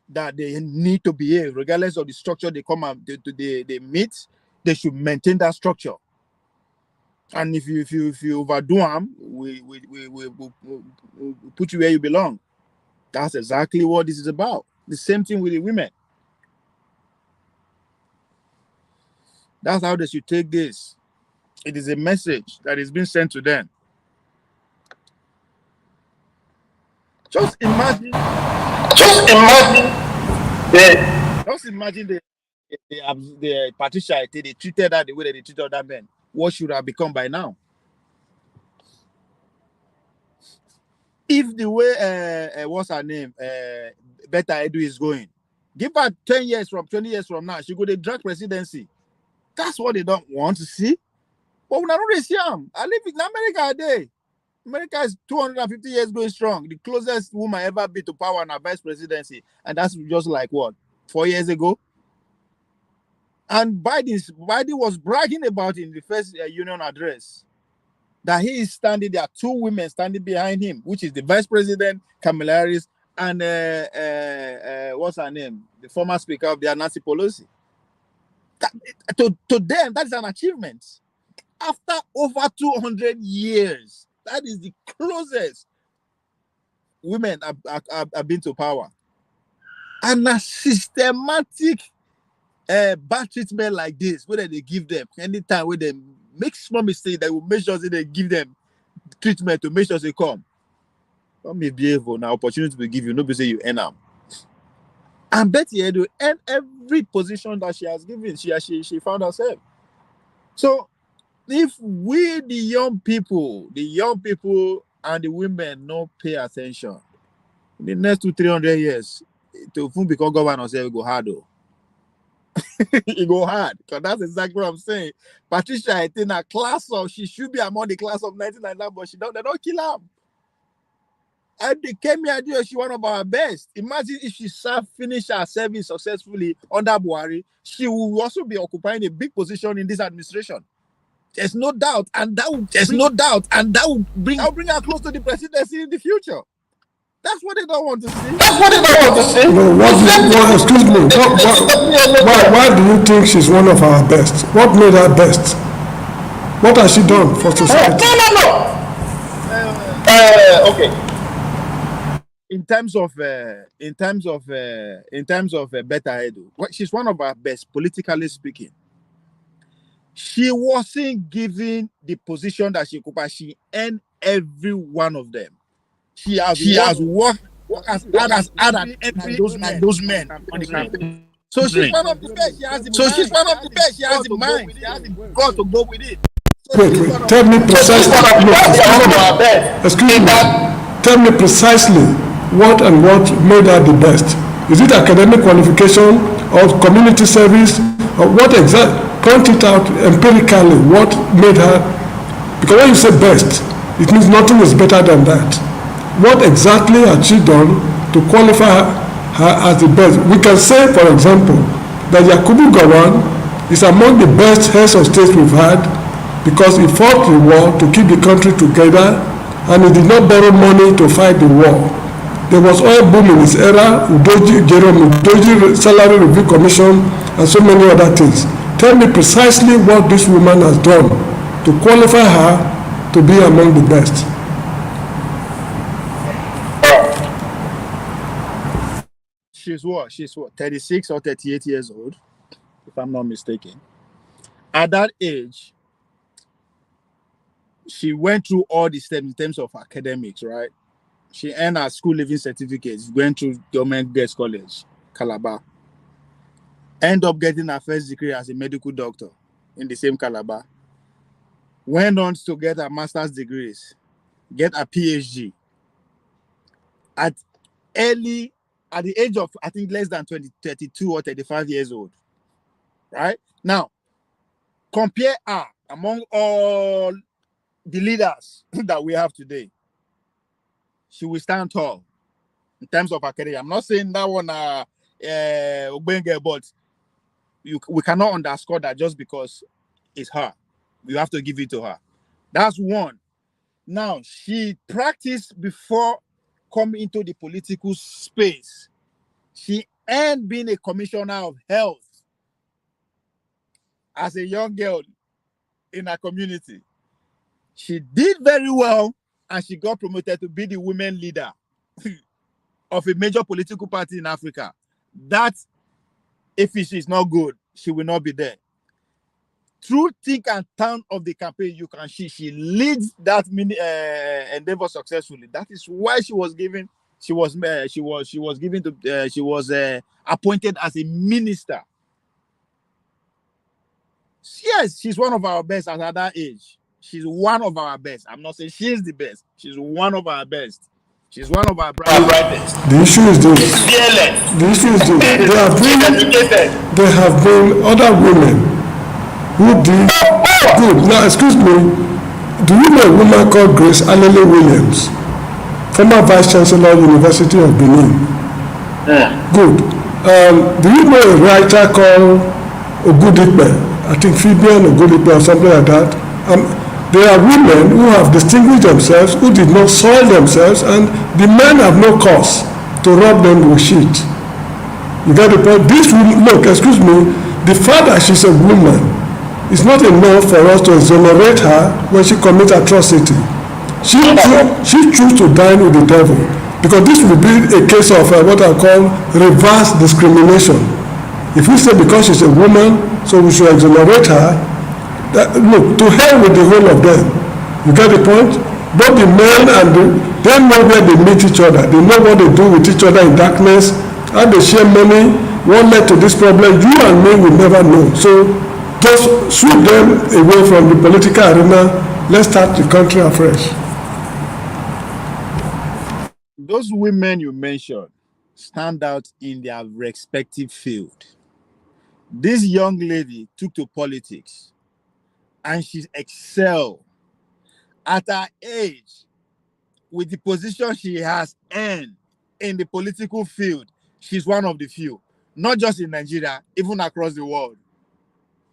that they need to behave, regardless of the structure they come and they meet. They should maintain that structure. And if you overdo them, we put you where you belong. That's exactly what this is about. The same thing with the women. That's how they should take this. It is a message that is being sent to them. Just imagine the Patricia, they treated her the way that they treated other men. What should have become by now? If the way what's her name, Betta Edu is going, give her 20 years from now, she go to drag presidency. That's what they don't want to see. But we don't see them. I live in America today. America is 250 years going strong. The closest woman ever been to power in a vice presidency. And that's just like what? 4 years ago? And Biden was bragging about in the first union address that he is standing, there are 2 women standing behind him, which is the vice president, Kamala Harris, and what's her name? The former speaker of the Nancy Pelosi. To them, that is an achievement. After over 200 years, that is the closest women have been to power. And a systematic bad treatment like this, whether they give them anytime when they make small mistake, they will make sure that they give them treatment to make sure they come. Don't misbehave now. Opportunity to give you, nobody say you earn them. And Betta Edu earn every position that she has given. She found herself. So if we, the young people and the women not pay attention, in the next 200-300 years, to become governor, it go hard though. It go hard, because that's exactly what I'm saying. Patricia, I think a class of, she should be among the class of 1999, but they don't kill her. And they came here, she one of our best. Imagine if she finished her service successfully under Buhari, she will also be occupying a big position in this administration. There's no doubt, and that will bring her close to the presidency in the future. That's what they don't want to see. No, excuse me. Why do you think she's one of our best? What made her best? What has she done for society? No. Okay. In terms of Betta Edu, she's one of our best, politically speaking. She wasn't given the position that she could, but she earned every one of them. She has worked as hard as those men on the campaign. So she's one of the best. She has the mind. She has the God to go with it. Wait. Tell me precisely. Excuse me. Tell me precisely what made her the best. Is it academic qualification or community service or what exactly? Point it out empirically. What made her? Because when you say best, it means nothing is better than that. What exactly has she done to qualify her as the best? We can say, for example, that Yakubu Gowon is among the best heads of state we've had because he fought the war to keep the country together and he did not borrow money to fight the war. There was oil boom in his era, Udoji Salary Review Commission, and so many other things. Tell me precisely what this woman has done to qualify her to be among the best. She's 36 or 38 years old, if I'm not mistaken. At that age, she went through all the steps in terms of academics, right? She earned her school living certificates, went to Government Girls College, Calabar. Ended up getting her first degree as a medical doctor in the same Calabar. Went on to get her master's degrees, get a PhD. At the age of, I think, less than 32 or 35 years old, right? Now, compare her among all the leaders that we have today. She will stand tall in terms of academia. I'm not saying that one, but we cannot underscore that just because it's her. You have to give it to her. That's one. Now, she practiced before coming into the political space. She earned being a commissioner of health as a young girl in her community. She did very well, and she got promoted to be the women leader of a major political party in Africa. That, if she is not good, she will not be there. Through thick and thin of the campaign, you can see she leads that endeavor successfully. That is why she was appointed as a minister. Yes, she's one of our best at that age. She's one of our best. I'm not saying she's the best. She's one of our best. She's one of our brightest. The issue is this. There have been other women who did good. Now, excuse me. Do you know a woman called Grace Alele Williams, former Vice Chancellor, University of Benin? Yeah. Good. Do you know a writer called Ogudipe? I think Fibian Ogudipe or something like that. There are women who have distinguished themselves, who did not soil themselves, and the men have no cause to rub them with shit. You get the point? This woman, look, excuse me, the fact that she's a woman is not enough for us to exonerate her when she commits atrocity. She choose to dine with the devil, because this will be a case of what I call reverse discrimination. If we say because she's a woman, so we should exonerate her, look, to hell with the whole of them. You get the point? Both the men and they know where they meet each other. They know what they do with each other in darkness. How they share money. What led to this problem? You and me will never know. So just sweep them away from the political arena. Let's start the country afresh. Those women you mentioned stand out in their respective field. This young lady took to politics, and she's excelled at her age with the position she has earned in the political field. She's one of the few, not just in Nigeria, even across the world,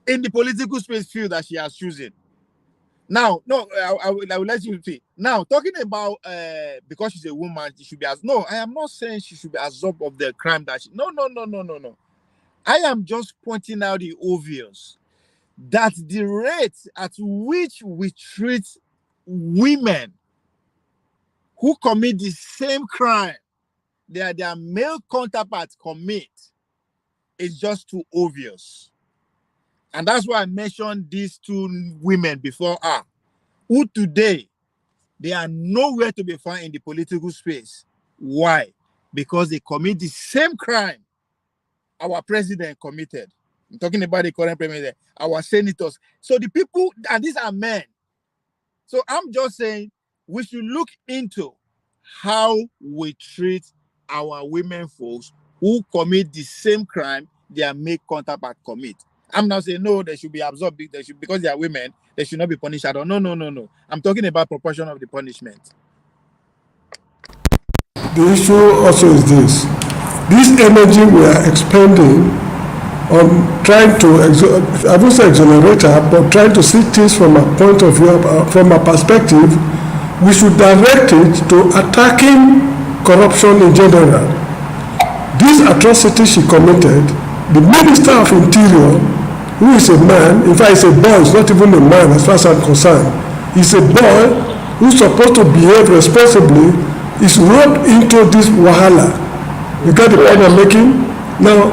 in the political space field that she has chosen. Now, no, I will let you see. Now, talking about because she's a woman, she should be as no. I am not saying she should be absorbed of the crime that she. No, no, no, no, no, no. I am just pointing out the obvious that the rate at which we treat women who commit the same crime that their male counterparts commit is just too obvious. And that's why I mentioned these two women before her, who today they are nowhere to be found in the political space. Why? Because they commit the same crime our president committed. I'm talking about the current president, our senators. So the people, and these are men. So I'm just saying we should look into how we treat our women folks who commit the same crime their male counterpart commit. I'm not saying no, they should be absorbed. They should, because they are women, they should not be punished at all. No, no, no, no. I'm talking about proportion of the punishment. The issue also is this energy we are expending on trying to, I won't say exonerate her, but trying to see things from a point of view, from a perspective, we should direct it to attacking corruption in general. This atrocity she committed, the Minister of Interior, who is a man, in fact, he's a boy, he's not even a man as far as I'm concerned. He's a boy who's supposed to behave responsibly, is roped into this wahala. You get the point I'm making? Now,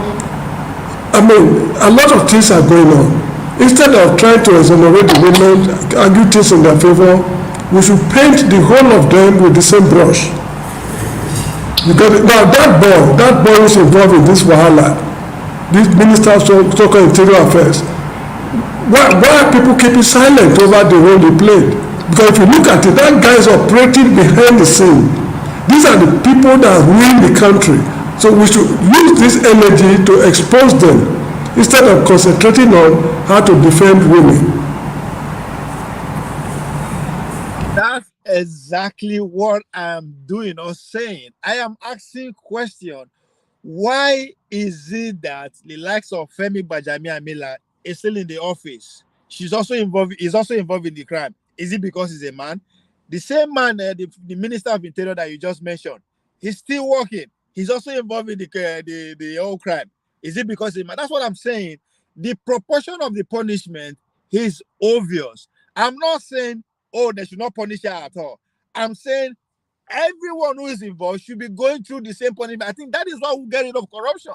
I mean, a lot of things are going on. Instead of trying to exonerate the women, argue things in their favor, we should paint the whole of them with the same brush. Because now that boy is involved in this wahala, this minister of so-called interior affairs. Why are people keeping silent over the role he played? Because if you look at it, that guy is operating behind the scene. These are the people that ruin the country. So we should use this energy to expose them instead of concentrating on how to defend women. That's exactly what I'm doing or saying. I am asking question. Why is it that the likes of Femi Bajamiamila is still in the office? Is also involved in the crime. Is it because he's a man? The same man, the Minister of Interior that you just mentioned, he's still working. He's also involved in the whole crime. Is it because he's a man? That's what I'm saying. The proportion of the punishment is obvious. I'm not saying, oh, they should not punish her at all. I'm saying everyone who is involved should be going through the same punishment. I think that is why we get rid of corruption,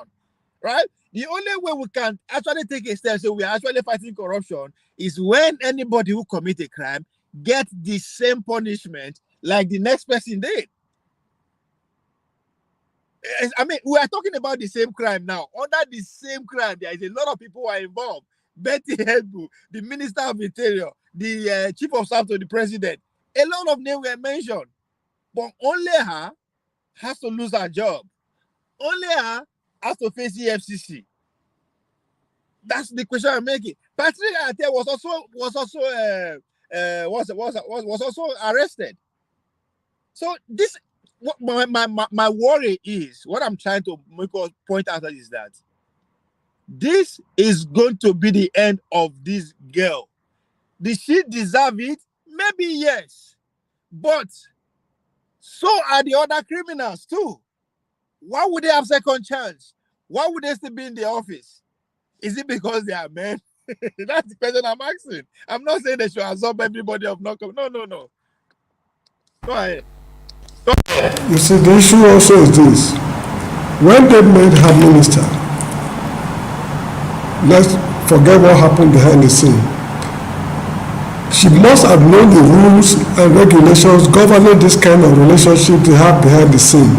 right? The only way we can actually take a step, so we are actually fighting corruption, is when anybody who commit a crime get the same punishment like the next person did. I mean, we are talking about the same crime now. Under the same crime, there is a lot of people who are involved. Betta Edu, the Minister of Interior, the Chief of Staff to the President. A lot of names were mentioned. But only her has to lose her job. Only her has to face the FCC. That's the question I'm making. Patrick Ate was also arrested. So this, my worry is, what I'm trying to make us point out is that this is going to be the end of this girl. Did she deserve it? Maybe yes, but so are the other criminals too. Why would they have second chance? Why would they still be in the office? Is it because they are men? That's the question I'm asking. I'm not saying they should absorb everybody of knockout. No. Go ahead. You see, the issue also is this. When they made her minister, let's forget what happened behind the scene. She must have known the rules and regulations governing this kind of relationship they have behind the scene.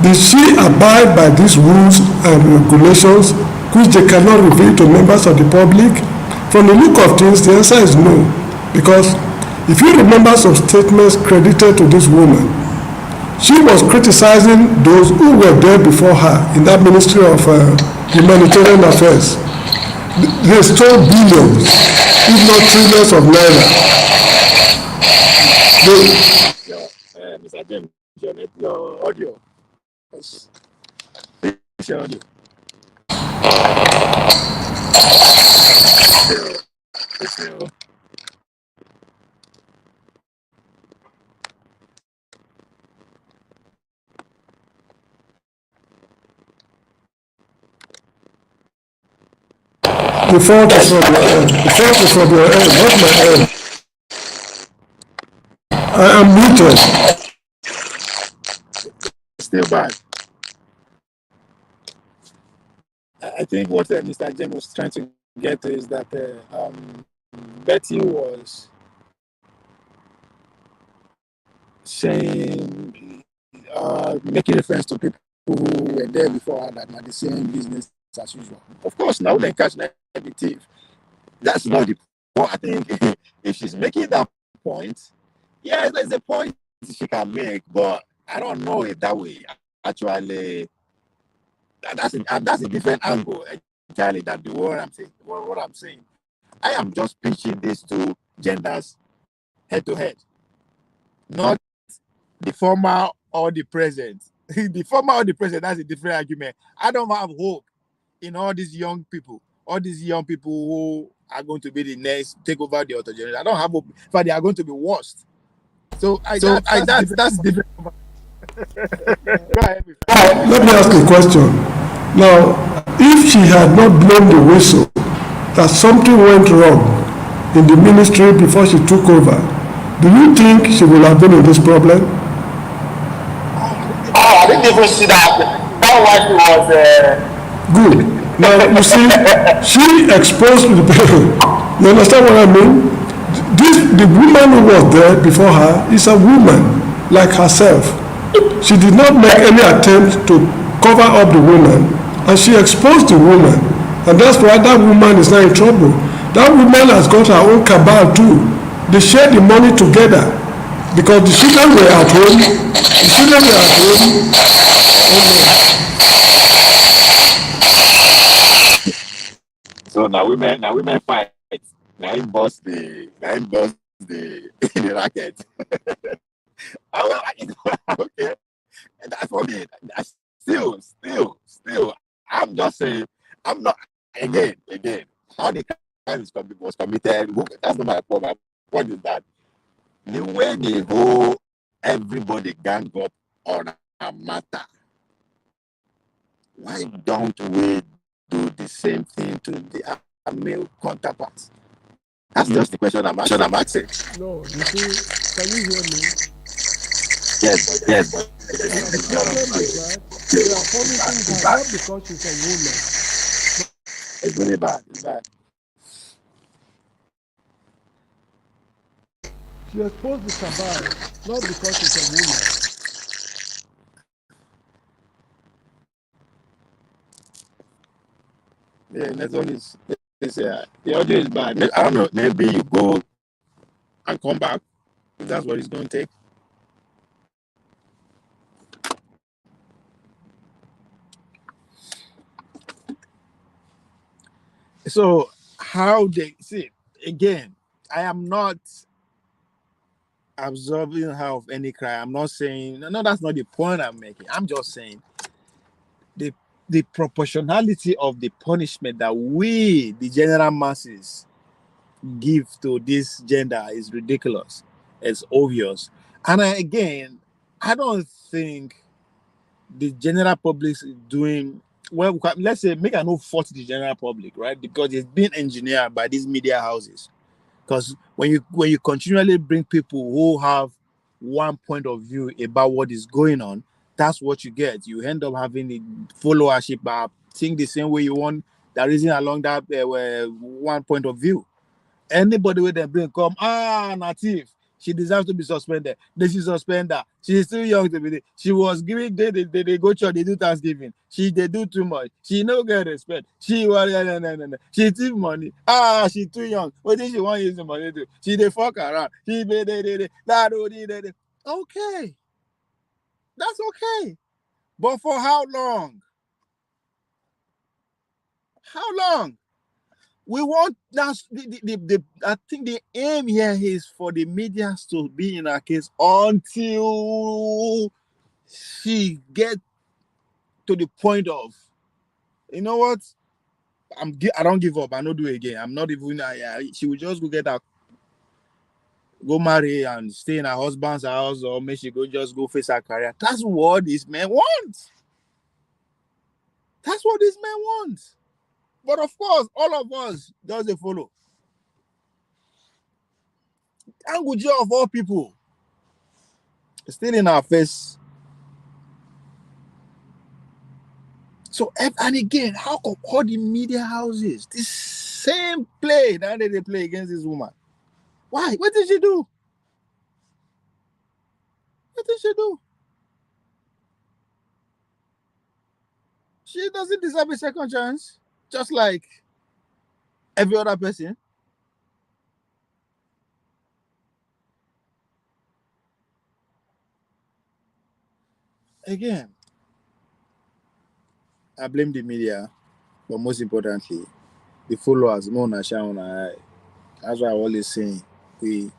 Did she abide by these rules and regulations which they cannot reveal to members of the public? From the look of things, the answer is no. Because if you remember some statements credited to this woman, she was criticizing those who were there before her in that Ministry of Humanitarian Affairs. They stole billions, if not trillions of naira. Mr. James, your audio. Yes. Your audio. The fault is from your end. The fault is from your end, not my end. I am muted. Still bad. I think what Mr. James was trying to get to is that Betty was saying, making reference to people who were there before her that are the same business as usual. Of course, now they catch negative. That's not the point. I think if she's making that point, yeah, there's a point she can make, but I don't know if that way actually that's a different angle entirely than the what I'm saying. What I'm saying. I am just pitching these two genders head to head, not the former or the present. The former or the present, that's a different argument. I don't have hope in all these young people who are going to be the next take over the auto generation. I don't have hope. In fact, they are going to be worst. That's different. Go ahead. Let me ask a question. Now, if she had not blown the whistle that something went wrong in the ministry before she took over, do you think she would have been in this problem? I didn't even see that. That wife was. Good. Now, you see, she exposed the people. You understand what I mean? The woman who was there before her is a woman like herself. She did not make any attempt to cover up the woman, and she exposed the woman. And that's why that woman is now in trouble. That woman has got her own cabal too. They share the money together because the children were at home. The children were at home. So now women fight. Now he bust the the racket. Okay. And that's for me. That's still. I'm just saying. I'm not again. How the crime was committed. That's not my point. My point is that the way the whole everybody gang up on a matter. Why don't we do the same thing to the male counterparts? That's just the question I'm asking. No, you see, can you hear me? Yes, but The problem is that they are punishing her not because she's a woman. it's really bad. It's bad. She exposed the cabal not because she's a woman. Yeah, that's all the audio is bad. I don't know. Maybe you go and come back. If that's what it's going to take. So how they see again? I am not absolving her of any crime. I'm not saying no. That's not the point I'm making. I'm just saying the proportionality of the punishment that we, the general masses, give to this gender is ridiculous. It's obvious. And again, I don't think the general public is doing well. Let's say make a no fault the general public, right? Because it's been engineered by these media houses. Because when you continually bring people who have one point of view about what is going on, that's what you get. You end up having a followership, think the same way you want. That isn't along that one point of view. Anybody with them bring come, native. She deserves to be suspended. They should suspend her. She's too young to be. She was giving. They go church. They do Thanksgiving. They do too much. She no get respect. She was no. She thief money. She too young. What did she want to use the money to? They fuck around. Okay, that's okay. But for how long? How long? We want that's the I think the aim here is for the media to be in our case until she get to the point of, you know what, I don't give up. I don't do it again. I'm not even. She will just go marry and stay in her husband's house, or maybe she just go face her career. That's what these men want. That's what these men want. But of course, all of us does a follow. Anguji of all people, still in our face. So, and again, how come all the media houses, this same play that they play against this woman? Why? What did she do? What did she do? She doesn't deserve a second chance, just like every other person. Again, I blame the media, but most importantly, the followers. That's why I always saying we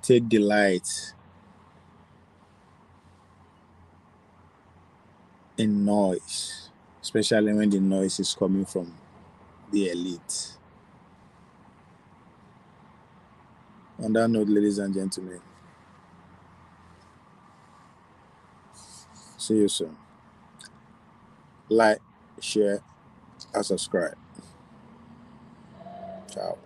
take delight in noise, especially when the noise is coming from the elite. On that note, ladies and gentlemen, see you soon. Like, share, and subscribe. Ciao.